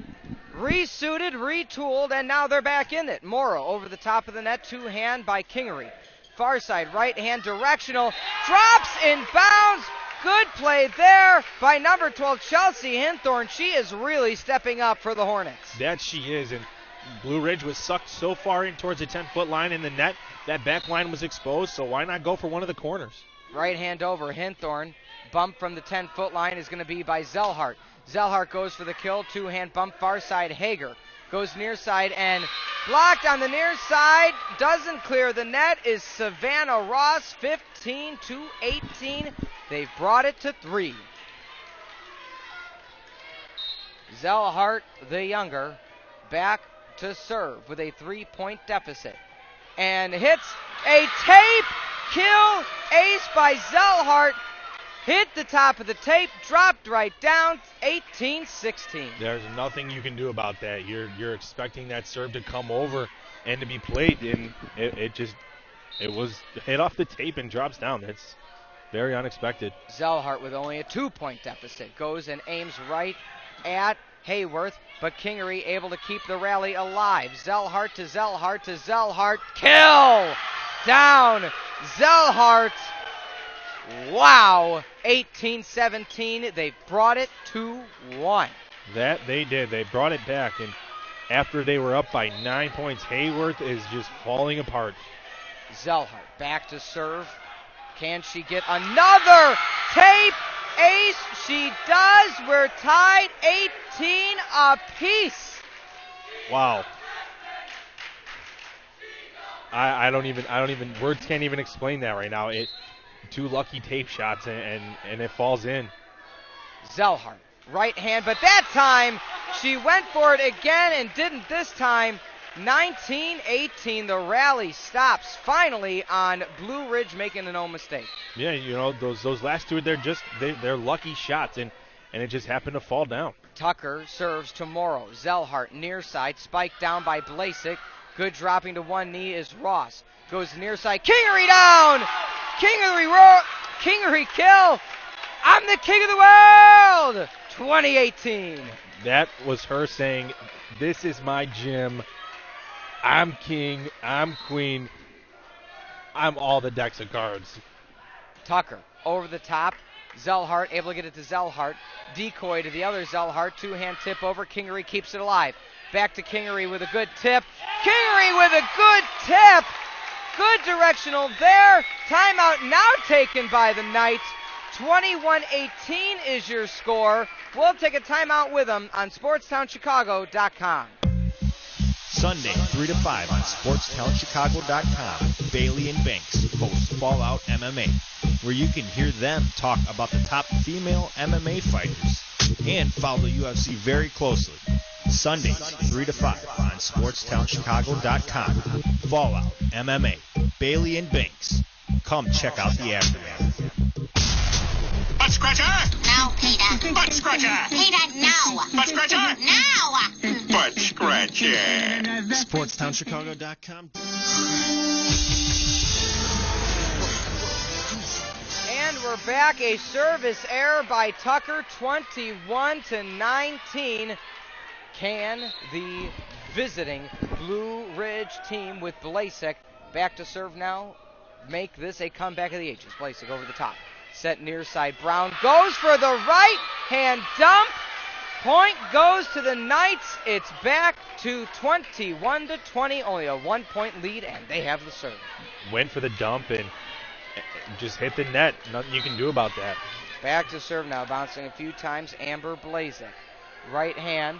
resuited, retooled, and now they're back in it. Morrow over the top of the net, two-hand by Kingery. Far side, right hand directional, drops in bounds. good play there by number 12, Chelsea Hinthorn. She is really stepping up for the Hornets. That she is, and Blue Ridge was sucked so far in towards the 10-foot line in the net. That back line was exposed, so why not go for one of the corners? Right hand over Hinthorn. Bump from the 10-foot line is going to be by Zellhart. Zellhart goes for the kill. Two-hand bump far side. Hager goes near side and blocked on the near side. Doesn't clear the net is Savannah Ross, 15-18. They've brought it to 3. Zellhart, the younger, back to serve with a 3-point deficit. And hits a tape kill ace by Zellhart. Hit the top of the tape, dropped right down, 18-16. There's nothing you can do about that. You're expecting that serve to come over and to be played, and it was hit off the tape and drops down. It's very unexpected. Zellhart with only a 2-point deficit goes and aims right at Heyworth, but Kingery able to keep the rally alive. Zellhart to Zellhart to Zellhart. Kill! Down. Zellhart. Wow. 18-17. They brought it to 1. That they did. They brought it back, and after they were up by 9 points, Heyworth is just falling apart. Zellhart back to serve. Can she get another tape ace? She does. We're tied 18 apiece. Wow. I don't even words can't even explain that right now. Two lucky tape shots and it falls in. Zellhart, right hand, but that time she went for it again and didn't this time. 19-18, the rally stops finally on Blue Ridge making no mistake. Yeah, you know, those last two, they're lucky shots, and it just happened to fall down. Tucker serves to Morrow. Zellhart near side, spiked down by Blasik. Good dropping to one knee is Ross. Goes near side, Kingery down! Kingery kill! I'm the king of the world! 2018. That was her saying, this is my gym. I'm king, I'm queen, I'm all the decks of cards. Tucker over the top. Zellhart able to get it to Zellhart. Decoy to the other Zellhart. Two-hand tip over. Kingery keeps it alive. Back to Kingery with a good tip. Kingery with a good tip. Good directional there. Timeout now taken by the Knights. 21-18 is your score. We'll take a timeout with them on SportsTownChicago.com. Sunday, 3 to 5 on SportsTownChicago.com. Bailey and Banks host Fallout MMA, where you can hear them talk about the top female MMA fighters and follow the UFC very closely. Sunday, 3 to 5 on SportsTownChicago.com. Fallout MMA. Bailey and Banks. Come check out the aftermath. Butt scratcher! Now, Peter. Butt scratcher! Peter, now! Butt scratcher! Now! Butt scratcher! SportsTownChicago.com. And we're back. A service error by Tucker, 21-19. Can the visiting Blue Ridge team with Blasik back to serve now make this a comeback of the ages? Blasik over the top. Set near side. Brown goes for the right hand dump. Point goes to the Knights. It's back to 21-20. Only a 1-point lead, and they have the serve. Went for the dump and just hit the net. Nothing you can do about that. Back to serve now. Bouncing a few times. Amber Blasik. Right hand.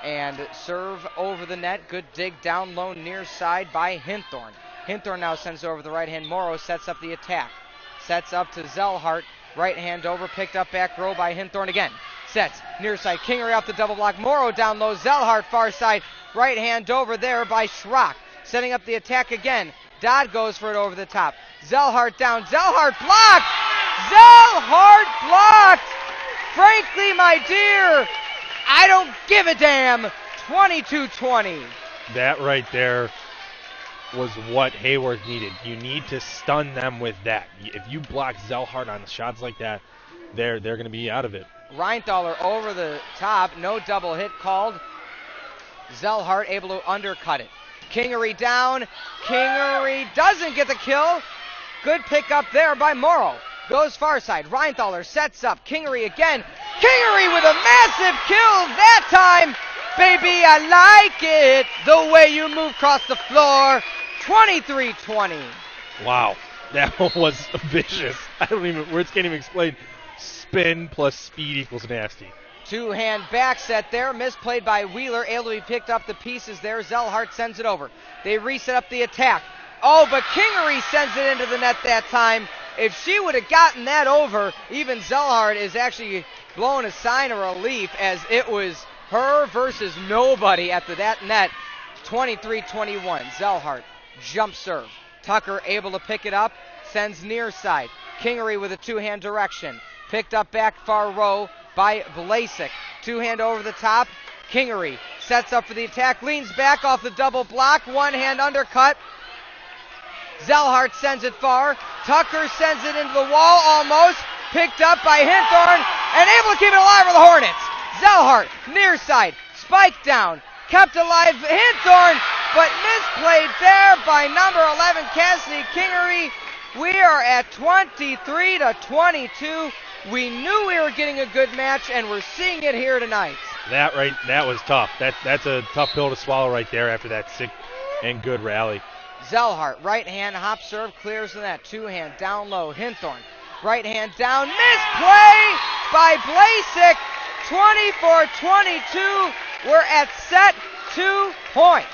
And serve over the net. Good dig down low near side by Hinthorn. Hinthorn now sends over the right hand. Morrow sets up the attack. Sets up to Zellhart. Right hand over. Picked up back row by Hinthorn again. Sets near side. Kingery off the double block. Morrow down low. Zellhart far side. Right hand over there by Schrock. Setting up the attack again. Dodd goes for it over the top. Zellhart down. Zellhart blocked. Zellhart blocked. Frankly, my dear, I don't give a damn. 22-20. That right there was what Heyworth needed. You need to stun them with that. If you block Zellhart on shots like that, they're going to be out of it. Reinthaler over the top. No double hit called. Zellhart able to undercut it. Kingery down. Kingery doesn't get the kill. Good pick up there by Morrow. goes far side. Reinthaler sets up. Kingery again. Kingery with a massive kill that time. Baby, I like it. The way you move across the floor. 23-20. Wow. That one was vicious. Words can't even explain. Spin plus speed equals nasty. Two-hand back set there, misplayed by Wheeler, able to be picked up the pieces there. Zellhart sends it over. They reset up the attack. Oh, but Kingery sends it into the net that time. If she would have gotten that over, even Zellhart is actually blowing a sign of relief, as it was her versus nobody at that net. 23-21, Zellhart, jump serve. Tucker able to pick it up, sends near side. Kingery with a two-hand direction. Picked up back far row by Blasek. Two-hand over the top. Kingery sets up for the attack, leans back off the double block. One-hand undercut. Zellhart sends it far. Tucker sends it into the wall almost. Picked up by Hinthorn and able to keep it alive for the Hornets. Zellhart, near side, spiked down. Kept alive Hinthorn, but misplayed there by number 11, Cassidy Kingery. We are at 23-22. We knew we were getting a good match, and we're seeing it here tonight. That was tough. That's a tough pill to swallow right there after that sick and good rally. Zellhart, right hand hop serve, clears the net. Two hand down low. Hinthorn, right hand down, misplay by Blasek. 24-22. We're at set 2 points.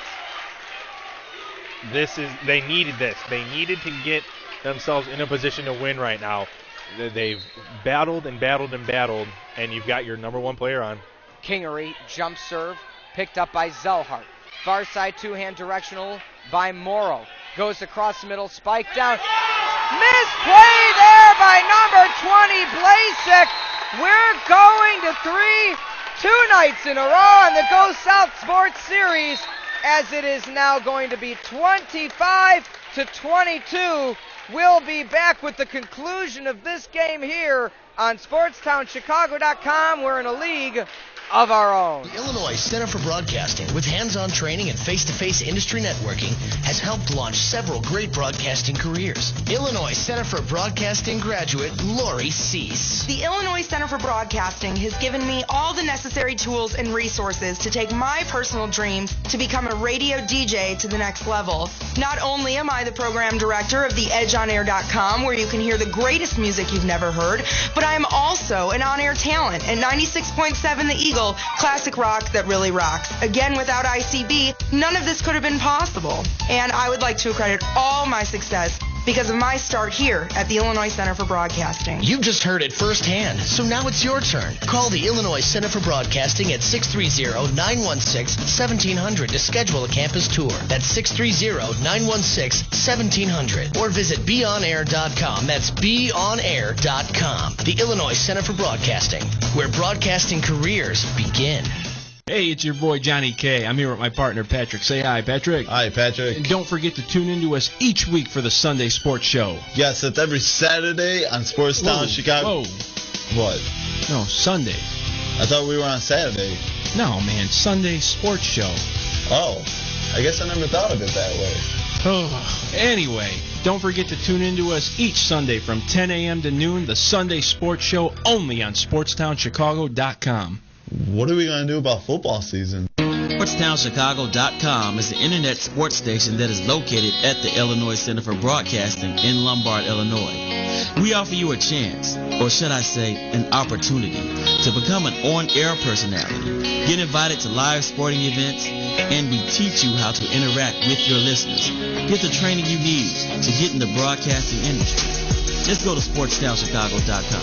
They needed this. They needed to get themselves in a position to win right now. They've battled and battled and battled, and you've got your number one player on. Kingery, jump serve, picked up by Zellhart. Far side two-hand directional by Morrow. Goes across the middle, spike down. Misplay there by number 20, Blasek. We're going to 2 nights in a row on the Go South Sports Series, as it is now going to be 25-22. We'll be back with the conclusion of this game here on SportsTownChicago.com. We're in a league of our own. The Illinois Center for Broadcasting, with hands-on training and face-to-face industry networking, has helped launch several great broadcasting careers. Illinois Center for Broadcasting graduate Lori Cease. The Illinois Center for Broadcasting has given me all the necessary tools and resources to take my personal dreams to become a radio DJ to the next level. Not only am I the program director of theedgeonair.com, where you can hear the greatest music you've never heard, but I am also an on-air talent at 96.7 The Eagle, classic rock that really rocks. Again, without ICB, none of this could have been possible. And I would like to accredit all my success because of my start here at the Illinois Center for Broadcasting. You've just heard it firsthand, so now it's your turn. Call the Illinois Center for Broadcasting at 630-916-1700 to schedule a campus tour. That's 630-916-1700. Or visit beonair.com. That's beonair.com. The Illinois Center for Broadcasting, where broadcasting careers begin. Hey, it's your boy Johnny K. I'm here with my partner Patrick. Say hi, Patrick. Hi, Patrick. And don't forget to tune into us each week for the Sunday Sports Show. Yes, it's every Saturday on Sportstown Chicago. Whoa. What? No, Sunday. I thought we were on Saturday. No, man, Sunday Sports Show. Oh, I guess I never thought of it that way. Oh, anyway, don't forget to tune into us each Sunday from 10 a.m. to noon, the Sunday Sports Show, only on SportsTownChicago.com. What are we going to do about football season? SportsTownChicago.com is the internet sports station that is located at the Illinois Center for Broadcasting in Lombard, Illinois. We offer you a chance, or should I say an opportunity, to become an on-air personality, get invited to live sporting events, and we teach you how to interact with your listeners. Get the training you need to get in the broadcasting industry. Just go to SportsTownChicago.com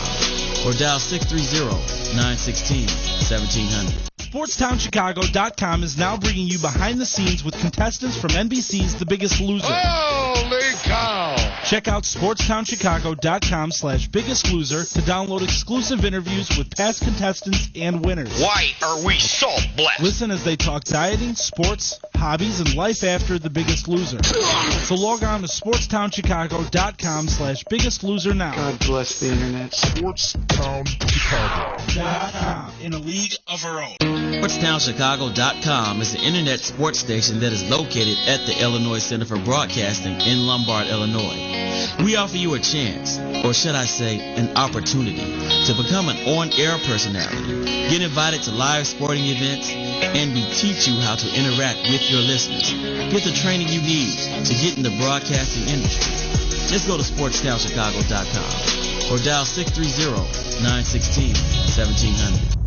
or dial 630-916-1700. SportsTownChicago.com is now bringing you behind the scenes with contestants from NBC's The Biggest Loser. Holy cow! Check out SportsTownChicago.com/Biggest Loser to download exclusive interviews with past contestants and winners. Why are we so blessed? Listen as they talk dieting, sports, hobbies, and life after The Biggest Loser. So log on to SportsTownChicago.com/Biggest Loser now. God bless the internet. SportsTownChicago.com, in a league of our own. SportsTownChicago.com is the internet sports station that is located at the Illinois Center for Broadcasting in Lombard, Illinois. We offer you a chance, or should I say, an opportunity, to become an on-air personality, get invited to live sporting events, and we teach you how to interact with your listeners. Get the training you need to get in the broadcasting industry. Just go to sportstownchicago.com or dial 630-916-1700.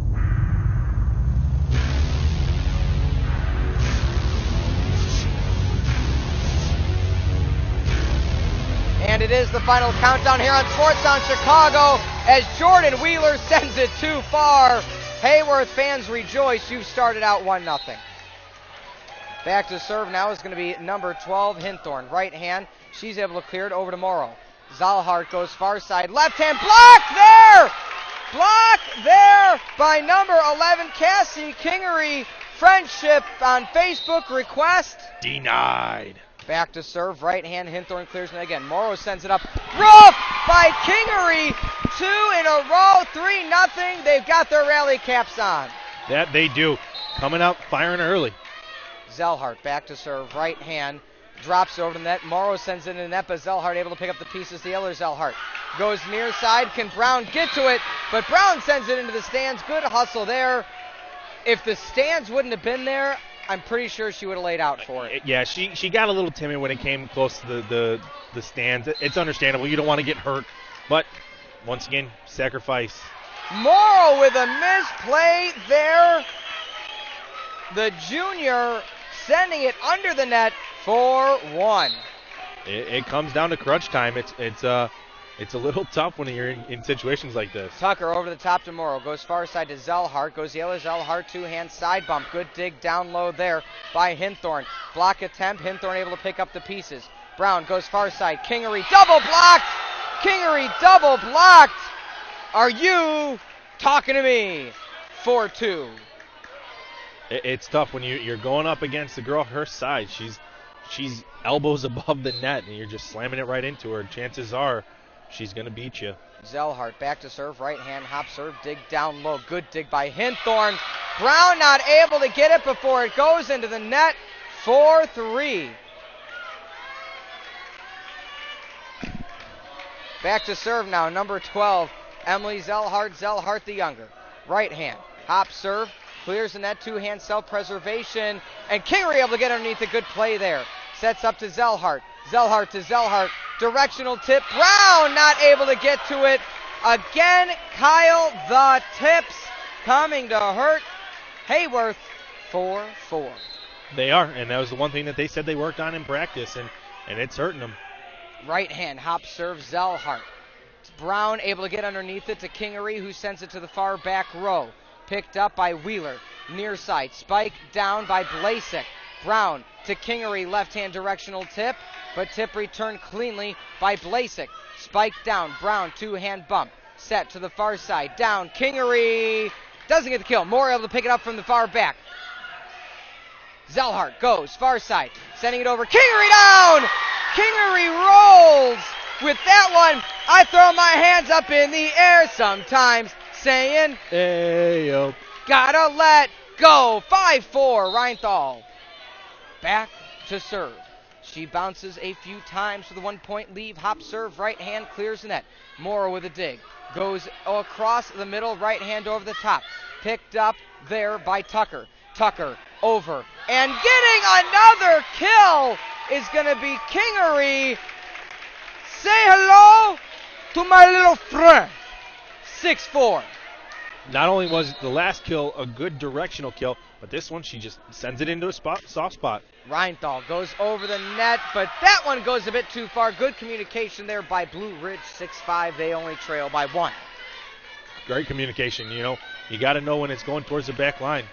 And it is the final countdown here on Sportstown Chicago as Jordan Wheeler sends it too far. Heyworth fans rejoice. You've started out 1-0. Back to serve now is going to be number 12, Hinthorn. Right hand. She's able to clear it over to Morrow. Zalhart goes far side. Left hand. Blocked there! Blocked there by number 11, Cassie Kingery. Friendship on Facebook request. Denied. Back to serve, right hand, Hinthorn clears it again. Morrow sends it up. Rough by Kingery. 2 in a row, 3-0. They've got their rally caps on. That they do. Coming out firing early. Zellhart back to serve, right hand. Drops over the net. Morrow sends it in the net, but Zellhart able to pick up the pieces. The other Zellhart goes near side. Can Brown get to it? But Brown sends it into the stands. Good hustle there. If the stands wouldn't have been there, I'm pretty sure she would have laid out for it. Yeah, she got a little timid when it came close to the stands. It's understandable. You don't want to get hurt. But, once again, sacrifice. Morrow with a misplay there. The junior sending it under the net for 1. It comes down to crunch time. It's a little tough when you're in situations like this. Tucker over the top to Morrow. Goes far side to Zellhart. Goes the other Zellhart. 2-hand side bump. Good dig down low there by Hinthorn. Block attempt. Hinthorn able to pick up the pieces. Brown goes far side. Kingery double blocked. Kingery double blocked. Are you talking to me? 4-2. It's tough when you're going up against the girl her size. She's elbows above the net, and you're just slamming it right into her. Chances are she's going to beat you. Zellhart back to serve, right hand hop serve, dig down low. Good dig by Hinthorn. Brown not able to get it before it goes into the net. 4-3. Back to serve now, number 12, Emily Zellhart. Zellhart the younger. Right hand hop serve, clears the net, 2-hand self-preservation, and Kingery able to get underneath a good play there. Sets up to Zellhart. Zellhart to Zellhart. Directional tip. Brown not able to get to it. Again, Kyle the tips coming to hurt Heyworth. 4-4. They are, and that was the one thing that they said they worked on in practice, and it's hurting them. Right hand hop serve Zellhart. Brown able to get underneath it to Kingery, who sends it to the far back row. Picked up by Wheeler. Near side. Spike down by Blasek. Brown to Kingery. Left hand directional tip. But tip returned cleanly by Blasek. Spike down. Brown 2-hand bump. Set to the far side. Down. Kingery doesn't get the kill. Moore able to pick it up from the far back. Zellhart goes far side. Sending it over. Kingery down! Kingery rolls! With that one, I throw my hands up in the air sometimes, saying, hey, yo. Gotta let go. 5-4, Reinthal. Back to serve. She bounces a few times for the 1-point lead. Hop serve, right hand clears the net. Morrow with a dig. Goes across the middle, right hand over the top. Picked up there by Tucker. Tucker over. And getting another kill is going to be Kingery. Say hello to my little friend. 6-4. Not only was the last kill a good directional kill, but this one she just sends it into a soft spot. Reinthal goes over the net, but that one goes a bit too far. Good communication there by Blue Ridge. 6-5. They only trail by 1. Great communication. You know, you got to know when it's going towards the back line.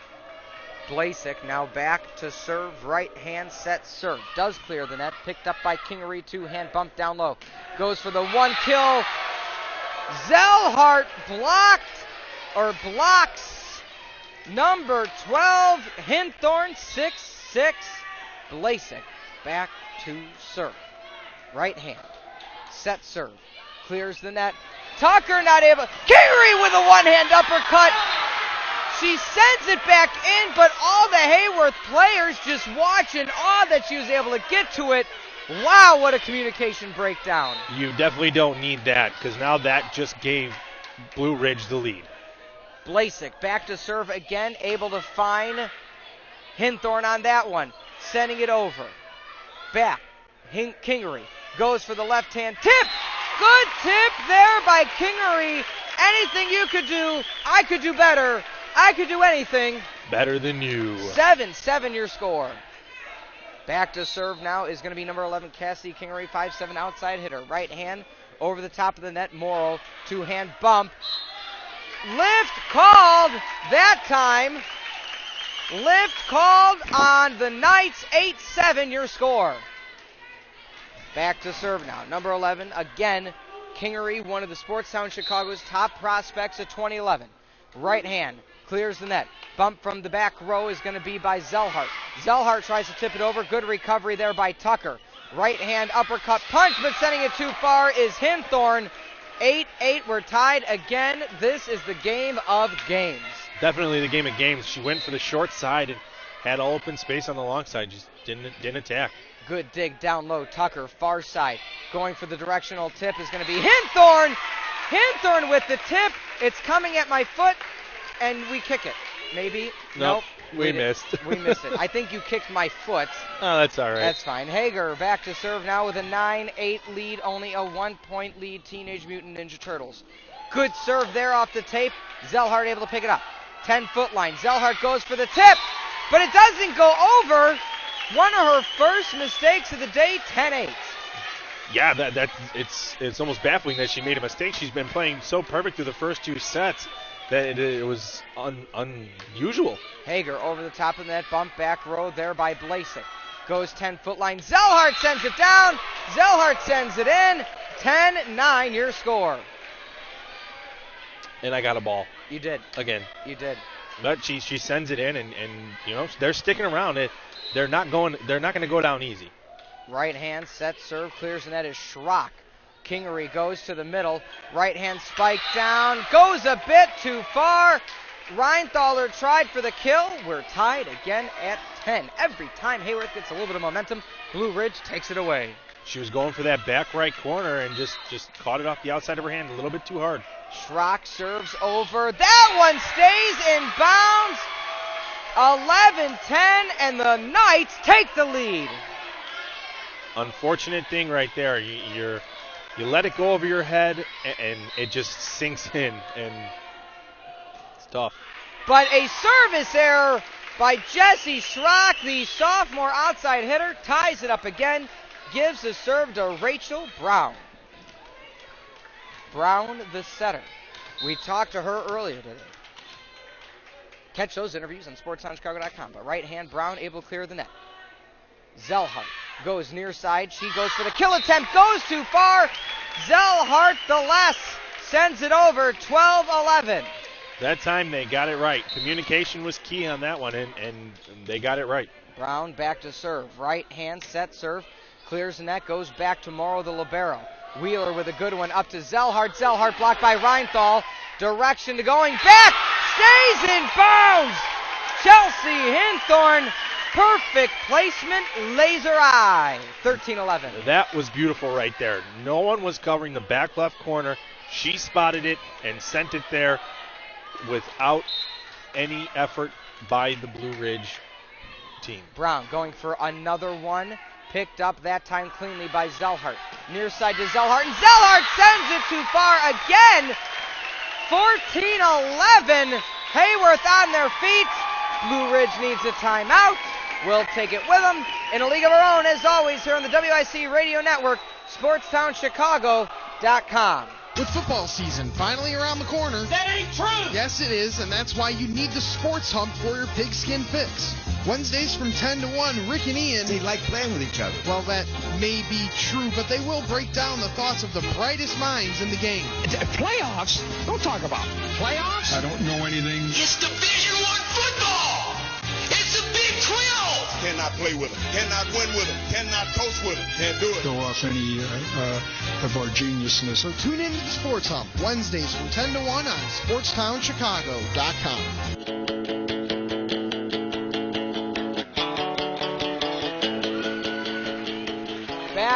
Blasek now back to serve, right hand set serve. Does clear the net, picked up by Kingery, 2-hand bump down low. Goes for the 1 kill. Zellhart blocks number 12, Hinthorn, 6-6. Blasek back to serve. Right hand, set serve, clears the net. Tucker not able, Kingery with a 1-hand uppercut. She sends it back in, but all the Heyworth players just watch in awe that she was able to get to it Wow, what a communication breakdown. You definitely don't need that because now that just gave Blue Ridge the lead. Blasek back to serve again, able to find Hinthorn on that one, sending it over. Back, Kingery goes for the left-hand tip. Good tip there by Kingery. Anything you could do, I could do better. I could do anything. Better than you. 7-7 your score. Back to serve now is going to be number 11, Cassidy Kingery, 5'7" outside hitter. Right hand over the top of the net, Morrow, two-hand bump. Lift called that time. Lift called on the Knights, 8-7 your score. Back to serve now, number 11, again, Kingery, one of the Sportstown Chicago's top prospects of 2011. Right hand clears the net. Bump from the back row is going to be by Zellhart. Zellhart tries to tip it over. Good recovery there by Tucker. Right hand uppercut punch, but sending it too far is Hinthorn. 8-8, we're tied again. This is the game of games. Definitely the game of games. She went for the short side and had all open space on the long side. Just didn't attack. Good dig down low. Tucker, far side. Going for the directional tip is going to be Hinthorn. Hinthorn with the tip. It's coming at my foot, and we kick it. Maybe. Nope. We missed. We missed it. I think you kicked my foot. Oh, that's all right. That's fine. Hager back to serve now with a 9-8 lead, only a 1-point lead, Teenage Mutant Ninja Turtles. Good serve there off the tape. Zellhart able to pick it up. 10-foot line. Zellhart goes for the tip, but it doesn't go over. One of her first mistakes of the day, 10-8. Yeah, it's almost baffling that she made a mistake. She's been playing so perfect through the first two sets that it was unusual. Hager over the top of the net, bump back row there by Blasek. Goes 10-foot line. Zellhart sends it down. Zellhart sends it in. 10-9 your score. And I got a ball. You did. Again. You did. But she sends it in, and you know they're sticking around. They're not going to go down easy. Right hand set serve clears the net is Schrock. Kingery goes to the middle. Right hand spike down. Goes a bit too far. Reinthaler tried for the kill. We're tied again at 10. Every time Heyworth gets a little bit of momentum, Blue Ridge takes it away. She was going for that back right corner and just caught it off the outside of her hand a little bit too hard. Schrock serves over. That one stays in bounds. 11-10, and the Knights take the lead. Unfortunate thing right there. You let it go over your head, and it just sinks in, and it's tough. But a service error by Jesse Schrock, the sophomore outside hitter, ties it up again, gives the serve to Rachel Brown. Brown, the setter. We talked to her earlier today. Catch those interviews on SportsTownChicago.com. But right hand, Brown able to clear the net. Zellhart goes near side. She goes for the kill attempt. Goes too far. Zellhart, the less, sends it over. 12-11. That time they got it right. Communication was key on that one, and they got it right. Brown back to serve. Right hand set serve. Clears the net. Goes back to Morrow, the libero. Wheeler with a good one up to Zellhart. Zellhart blocked by Reinthal. Direction to going back. Stays in bounds. Chelsea Hinthorn. Perfect placement. Laser eye. 13-11. That was beautiful right there. No one was covering the back left corner. She spotted it and sent it there without any effort by the Blue Ridge team. Brown going for another one. Picked up that time cleanly by Zellhart. Near side to Zellhart, and Zellhart sends it too far again. 14-11. Heyworth on their feet. Blue Ridge needs a timeout. We'll take it with them in a league of our own, as always, here on the WIC Radio Network, SportsTownChicago.com. With football season finally around the corner. That ain't true! Yes, it is, and that's why you need the Sports Hub for your pigskin fix. Wednesdays from 10 to 1, Rick and Ian. They like playing with each other. Well, that may be true, but they will break down the thoughts of the brightest minds in the game. Playoffs? Don't talk about playoffs. I don't know anything. It's Division I football. It's a Big 12. Cannot play with them. Cannot win with them. Cannot coach with them. Can't do it. Show off any of our geniusness. So tune in to the Sports Hub Wednesdays from 10 to 1 on SportsTownChicago.com.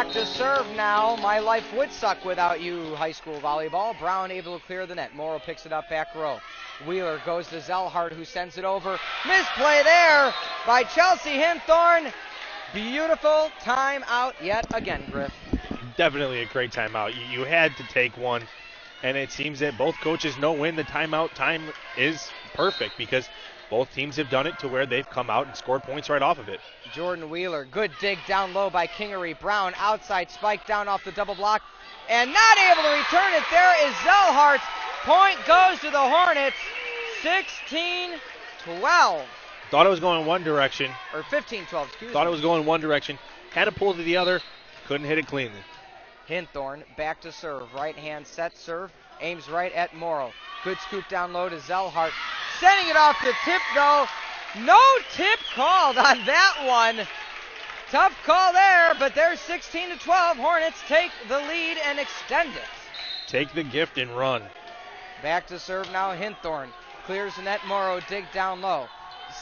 Back to serve now. My life would suck without you, high school volleyball. Brown able to clear the net. Morrow picks it up back row. Wheeler goes to Zellhart, who sends it over. Misplay there by Chelsea Hinthorn. Beautiful timeout yet again, Griff. Definitely a great timeout. You had to take one, and it seems that both coaches know when the timeout time is perfect because both teams have done it to where they've come out and scored points right off of it. Jordan Wheeler, good dig down low by Kingery. Brown outside spike down off the double block and not able to return it. There is Zellhart. Point goes to the Hornets. 16-12. Thought it was going one direction. Or 15-12, excuse me. Thought it was going one direction. Had to pull to the other. Couldn't hit it cleanly. Hinthorn back to serve. Right hand set serve. Aims right at Morrow. Good scoop down low to Zellhart. Sending it off the tip though. No tip called on that one. Tough call there, but there's 16-12. Hornets take the lead and extend it. Take the gift and run. Back to serve now, Hinthorn. Clears the net, Morrow dig down low.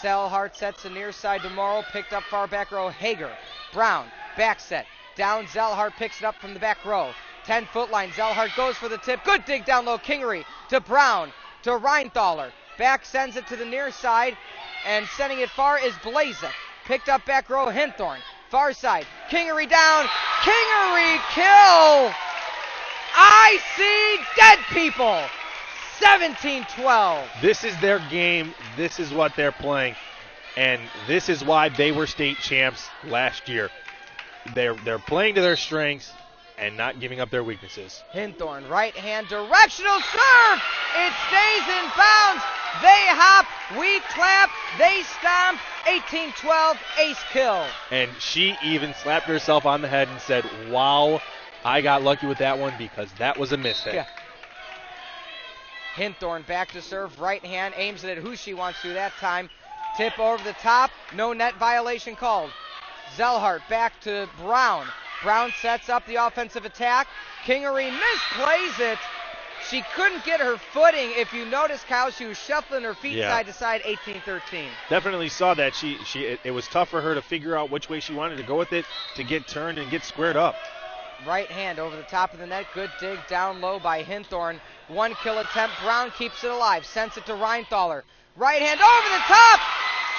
Zellhart sets the near side to Morrow, picked up far back row, Hager. Brown, back set. Down, Zellhart picks it up from the back row. 10-foot line, Zellhart goes for the tip. Good dig down low, Kingery to Brown, to Reinthaler. Back sends it to the near side, and sending it far is Blazek. Picked up back row, Hinthorn. Far side, Kingery down. Kingery kill! I see dead people! 17-12. This is their game. This is what they're playing. And this is why they were state champs last year. They're playing to their strengths and not giving up their weaknesses. Hinthorn, right hand directional serve. It stays in bounds. They hop, we clap, they stomp. 18-12, ace kill. And she even slapped herself on the head and said, wow, I got lucky with that one because that was a mishit. Yeah. Hinthorn back to serve, right hand, aims it at who she wants to that time. Tip over the top, no net violation called. Zellhart back to Brown. Brown sets up the offensive attack. Kingery misplays it. She couldn't get her footing. If you notice, Kyle, she was shuffling her feet side to side, 18-13. Definitely saw that. It was tough for her to figure out which way she wanted to go with it to get turned and get squared up. Right hand over the top of the net. Good dig down low by Hinthorn. One kill attempt. Brown keeps it alive. Sends it to Reinthaler. Right hand over the top.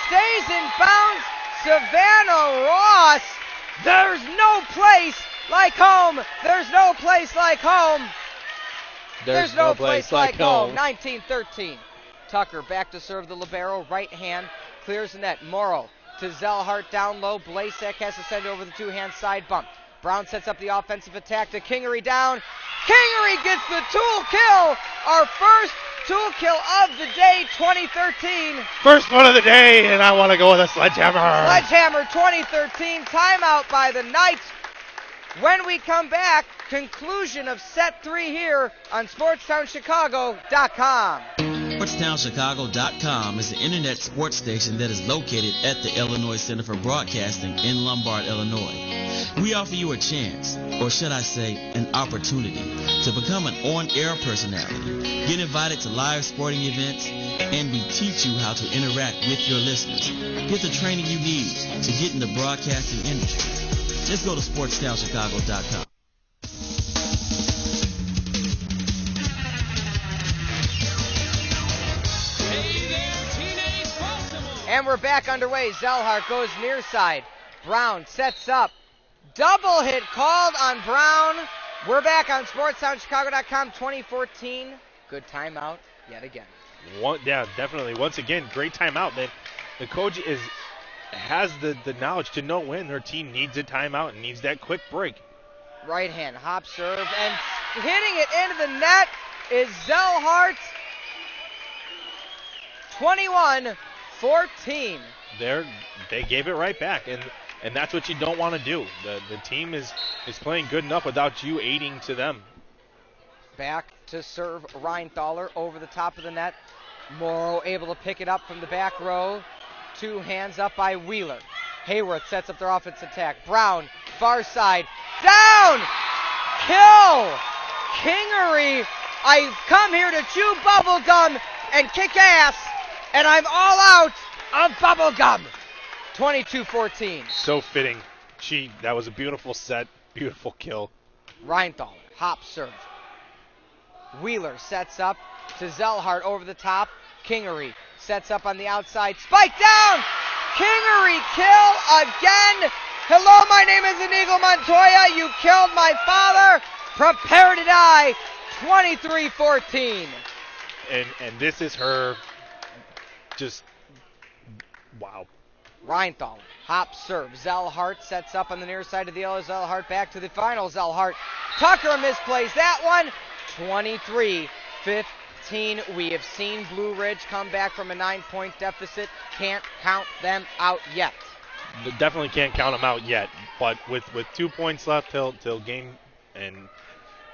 Stays in bounds. Savannah Ross. There's no place like home. There's no place like home. There's no place like home. 19-13. Tucker back to serve the libero. Right hand clears the net. Morrow to Zellhart down low. Blazek has to send over the two-hand side bump. Brown sets up the offensive attack to Kingery down. Kingery gets the tool kill. Our first tool kill of the day, 2013. First one of the day, and I want to go with a sledgehammer. Sledgehammer 2013. Timeout by the Knights. When we come back, conclusion of set 3 here on SportsTownChicago.com. SportsTownChicago.com is the internet sports station that is located at the Illinois Center for Broadcasting in Lombard, Illinois. We offer you a chance, or should I say, an opportunity, to become an on-air personality, get invited to live sporting events, and we teach you how to interact with your listeners. Get the training you need to get in the broadcasting industry. Just go to SportsTownChicago.com. And we're back underway. Zellhart goes near side. Brown sets up. Double hit called on Brown. We're back on SportsTownChicago.com 2014. Good timeout yet again. Definitely. Once again, great timeout. The coach has the knowledge to know when their team needs a timeout and needs that quick break. Right hand hop serve, and hitting it into the net is Zellhart. 21-14. They gave it right back, and that's what you don't want to do. The team is playing good enough without you aiding to them. Back to serve Reinthaler over the top of the net. Morrow able to pick it up from the back row. Two hands up by Wheeler. Heyworth sets up their offense attack. Brown, far side, down! Kill! Kingery, I've come here to chew bubble gum and kick ass, and I'm all out of bubble gum. 22-14. So fitting. That was a beautiful set. Beautiful kill. Reinthaler, hop serve. Wheeler sets up to Zellhart over the top. Kingery sets up on the outside. Spike down! Kingery kill again! Hello, my name is Inigo Montoya. You killed my father. Prepare to die. 23-14. And this is her just, wow. Reinthaler, hop serve. Zellhart sets up on the near side of the yellow. Zellhart back to the final. Zellhart. Tucker misplays that one. 23-15. We have seen Blue Ridge come back from a 9-point deficit. Can't count them out yet. Definitely can't count them out yet. But with 2 points left till game, and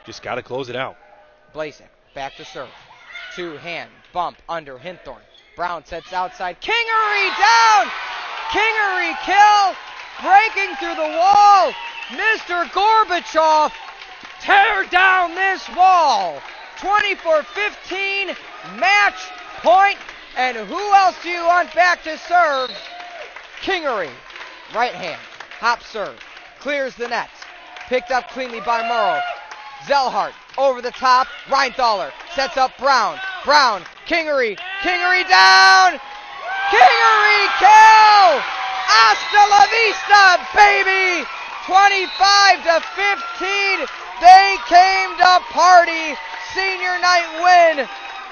just got to close it out. Blazek back to serve. Two-hand bump under Hinthorn. Brown sets outside. Kingery down! Kingery kill! Breaking through the wall! Mr. Gorbachev, tear down this wall! 24-15, match point. And who else do you want back to serve? Kingery, right hand, hop serve, clears the net. Picked up cleanly by Murrow. Zellhart over the top. Reinthaler sets up Brown. Brown, Kingery down! Kingery kill! Hasta la vista, baby! 25-15. They came to party. Senior night win.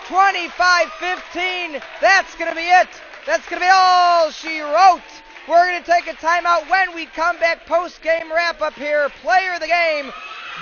25-15. That's going to be it. That's going to be all she wrote. We're going to take a timeout. When we come back, post-game wrap-up here. Player of the game,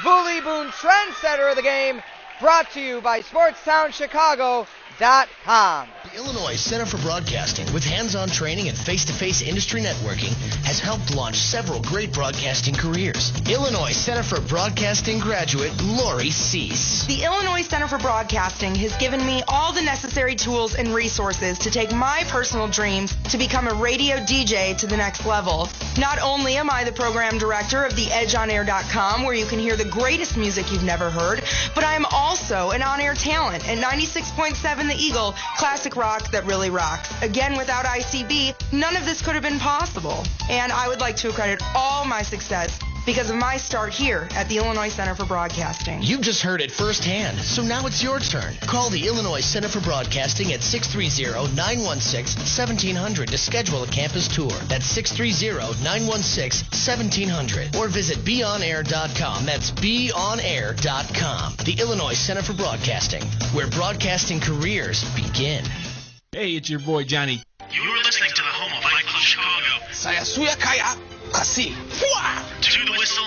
Vuli Boone, trendsetter of the game, brought to you by SportsTownChicago.com. The Illinois Center for Broadcasting, with hands-on training and face-to-face industry networking, has helped launch several great broadcasting careers. Illinois Center for Broadcasting graduate Lori Cease. The Illinois Center for Broadcasting has given me all the necessary tools and resources to take my personal dreams to become a radio DJ to the next level. Not only am I the program director of theedgeonair.com, where you can hear the greatest music you've never heard, but I am also an on-air talent at 96.7 The Eagle, classic rock that really rocks. Again, without ICB, none of this could have been possible. And I would like to accredit all my success because of my start here at the Illinois Center for Broadcasting. You've just heard it firsthand, so now it's your turn. Call the Illinois Center for Broadcasting at 630-916-1700 to schedule a campus tour. That's 630-916-1700. Or visit beonair.com. That's beonair.com. The Illinois Center for Broadcasting, where broadcasting careers begin. Hey, it's your boy Johnny. You're listening to the home of Fight Club Chicago. Saya suya kaya kasi. To the whistle.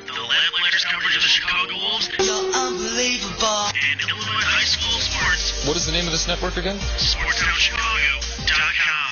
The Lamplighters coverage of the Chicago Wolves. You're unbelievable. And Illinois high school sports. What is the name of this network again? SportsTownChicago.com.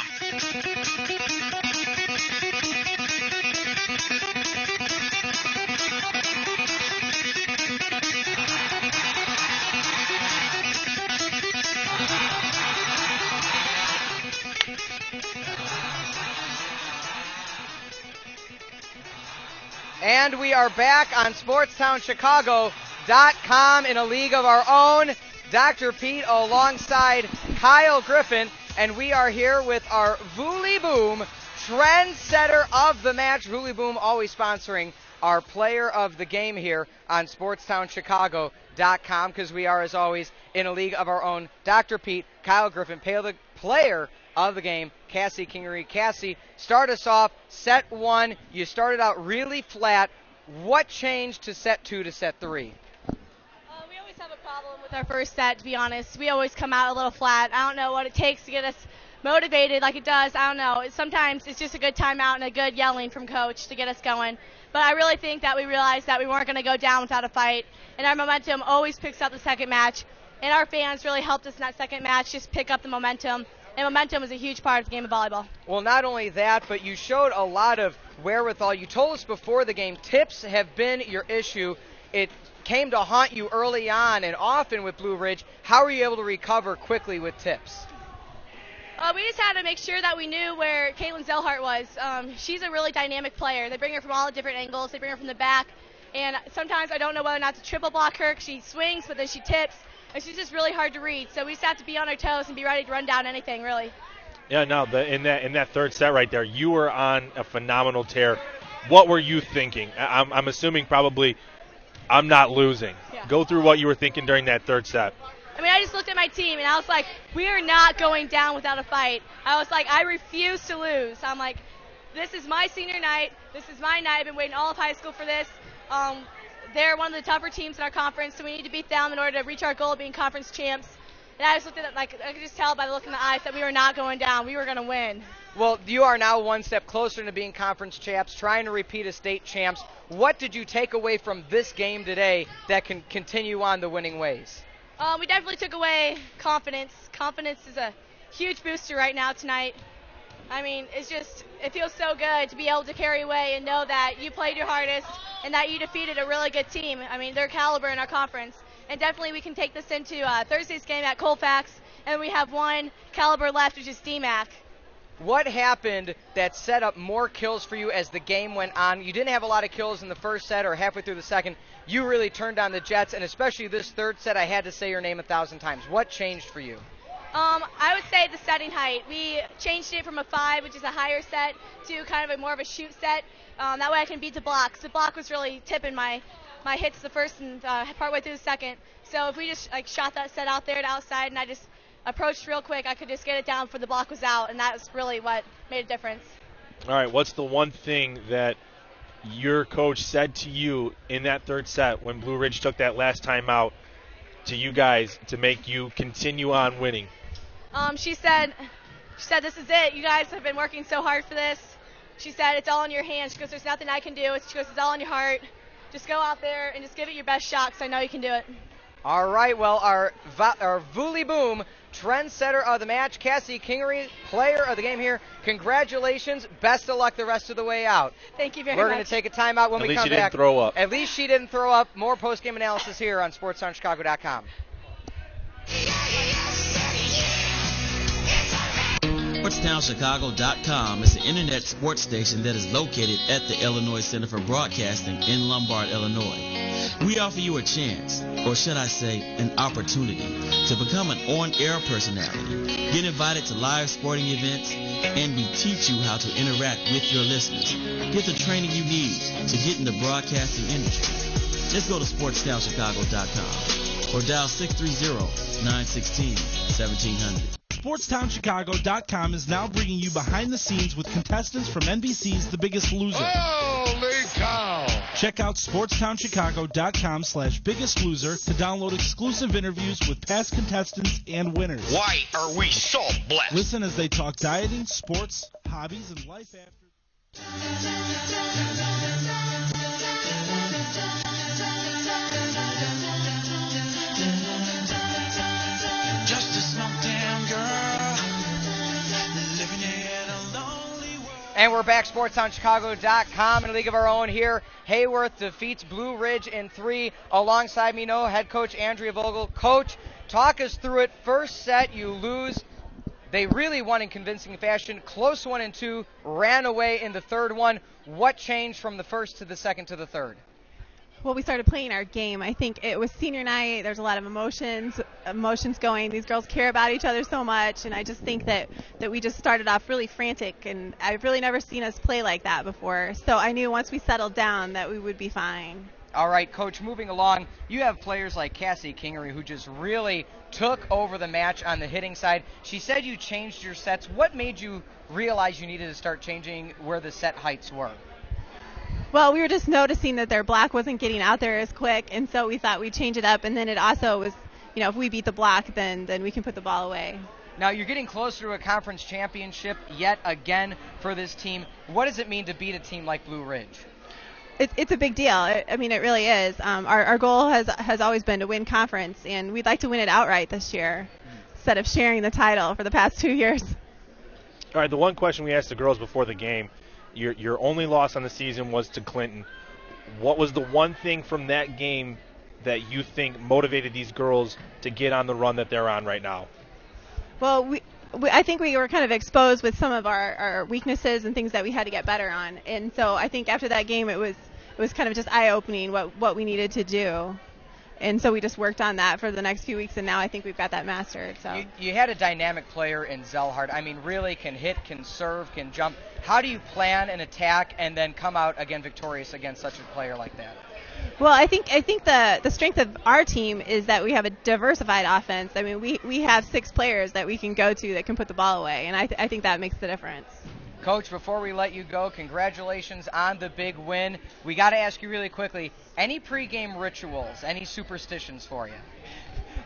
And we are back on SportsTownChicago.com in a league of our own. Dr. Pete alongside Kyle Griffin, and we are here with our Vuli Boom trendsetter of the match. Vuli Boom always sponsoring our player of the game here on SportsTownChicago.com, because we are, as always, in a league of our own. Dr. Pete, Kyle Griffin, player of the game, Cassie Kingery. Cassie, start us off. Set one, you started out really flat. What changed to set two to set three? We always have a problem with our first set, to be honest. We always come out a little flat. I don't know what it takes to get us motivated like it does. I don't know. Sometimes it's just a good timeout and a good yelling from coach to get us going. But I really think that we realized that we weren't going to go down without a fight. And our momentum always picks up the second match. And our fans really helped us in that second match just pick up the momentum. And momentum is a huge part of the game of volleyball. Well, not only that, but you showed a lot of wherewithal. You told us before the game, tips have been your issue. It came to haunt you early on and often with Blue Ridge. How were you able to recover quickly with tips? We just had to make sure that we knew where Caitlin Zellhart was. She's a really dynamic player. They bring her from all the different angles. They bring her from the back. And sometimes I don't know whether or not to triple block her because she swings, but then she tips. And she's just really hard to read. So we just have to be on our toes and be ready to run down anything, really. Yeah, no, in that third set right there, you were on a phenomenal tear. what were you thinking? I'm assuming probably I'm not losing. Yeah. Go through what you were thinking during that third set. I mean, I just looked at my team, and I was like, we are not going down without a fight. I was like, I refuse to lose. I'm like, this is my senior night. This is my night. I've been waiting all of high school for this. They're one of the tougher teams in our conference, so we need to beat them in order to reach our goal of being conference champs. And I just looked at it, like, I could just tell by the look in the eyes that we were not going down. We were going to win. Well, you are now one step closer to being conference champs, trying to repeat as state champs. What did you take away from this game today that can continue on the winning ways? We definitely took away confidence. Confidence is a huge booster right now tonight. I mean, it feels so good to be able to carry away and know that you played your hardest and that you defeated a really good team. I mean, their caliber in our conference. And definitely we can take this into Thursday's game at Colfax, and we have one caliber left, which is DMAC. What happened that set up more kills for you as the game went on? You didn't have a lot of kills in the first set or halfway through the second. You really turned on the Jets, and especially this third set, I had to say your name 1,000 times. What changed for you? I would say the setting height. We changed it from a 5, which is a higher set, to kind of a more of a shoot set. That way I can beat the blocks. The block was really tipping my hits the first and partway through the second. So if we just shot that set out there to outside and I just approached real quick, I could just get it down before the block was out, and that was really what made a difference. All right, what's the one thing that your coach said to you in that third set when Blue Ridge took that last time out to you guys to make you continue on winning? She said, this is it. You guys have been working so hard for this. She said, it's all in your hands. She goes, there's nothing I can do. She goes, it's all in your heart. Just go out there and just give it your best shot, because I know you can do it. All right, well, our Vooly Boom trendsetter of the match, Cassie Kingery, player of the game here. Congratulations. Best of luck the rest of the way out. Thank you very much. We're going to take a timeout when we come back. At least she didn't throw up. At least she didn't throw up. More post-game analysis here on SportsTownChicago.com. SportsTownChicago.com is an internet sports station that is located at the Illinois Center for Broadcasting in Lombard, Illinois. We offer you a chance, or should I say, an opportunity, to become an on-air personality, get invited to live sporting events, and we teach you how to interact with your listeners. Get the training you need to get in the broadcasting industry. Just go to SportsTownChicago.com or dial 630-916-1700. SportsTownChicago.com is now bringing you behind the scenes with contestants from NBC's The Biggest Loser. Holy cow! Check out SportsTownChicago.com/Biggest Loser to download exclusive interviews with past contestants and winners. Why are we so blessed? Listen as they talk dieting, sports, hobbies, and life after. And we're back, SportsTownChicago.com, in a league of our own here. Heyworth defeats Blue Ridge in 3. Alongside me now, head coach Andrea Vogel. Coach, talk us through it. First set, you lose. They really won in convincing fashion. Close 1 and 2, ran away in the third one. What changed from the first to the second to the third? Well, we started playing our game. I think it was senior night. There's a lot of emotions going. These girls care about each other so much, and I just think that we just started off really frantic, and I've really never seen us play like that before. So I knew once we settled down that we would be fine. All right, Coach, moving along, you have players like Cassie Kingery who just really took over the match on the hitting side. She said you changed your sets. What made you realize you needed to start changing where the set heights were? Well, we were just noticing that their block wasn't getting out there as quick, and so we thought we'd change it up. And then it also was, if we beat the block, then we can put the ball away. Now, you're getting closer to a conference championship yet again for this team. What does it mean to beat a team like Blue Ridge? It's a big deal. It really is. Our goal has always been to win conference, and we'd like to win it outright this year instead of sharing the title for the past 2 years. All right, the one question we asked the girls before the game, your only loss on the season was to Clinton. What was the one thing from that game that you think motivated these girls to get on the run that they're on right now? Well, I think we were kind of exposed with some of our weaknesses and things that we had to get better on. And so I think after that game it was kind of just eye-opening what we needed to do. And so we just worked on that for the next few weeks, and now I think we've got that mastered. So you had a dynamic player in Zellhart. I mean, really can hit, can serve, can jump. How do you plan an attack and then come out again victorious against such a player like that? Well, I think the strength of our team is that we have a diversified offense. I mean, we have 6 players that we can go to that can put the ball away, and I think that makes the difference. Coach, before we let you go, congratulations on the big win. We got to ask you really quickly, any pregame rituals, any superstitions for you?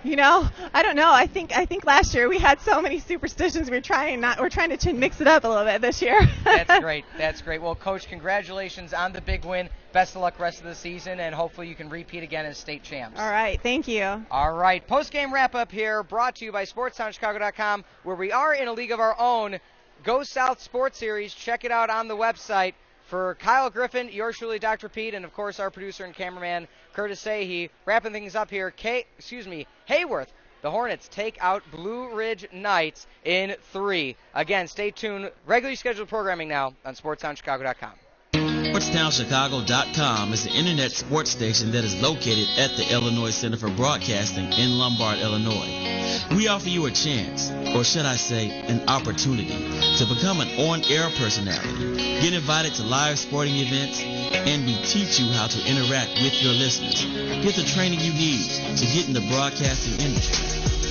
You know, I don't know. I think last year we had so many superstitions. We're trying to mix it up a little bit this year. That's great. That's great. Well, Coach, congratulations on the big win. Best of luck rest of the season, and hopefully you can repeat again as state champs. All right. Thank you. All right. Post-game wrap-up here, brought to you by SportsTownChicago.com, where we are in a league of our own. Go South Sports Series. Check it out on the website. For Kyle Griffin, yours truly, Dr. Pete, and, of course, our producer and cameraman, Curtis Sahe. Wrapping things up here, Heyworth. The Hornets take out Blue Ridge Knights in 3. Again, stay tuned. Regularly scheduled programming now on SportsTownChicago.com. SportsTownChicago.com is the internet sports station that is located at the Illinois Center for Broadcasting in Lombard, Illinois. We offer you a chance, or should I say, an opportunity, to become an on-air personality, get invited to live sporting events, and we teach you how to interact with your listeners. Get the training you need to get in the broadcasting industry.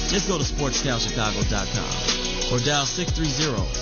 Just go to SportsTownChicago.com or dial 630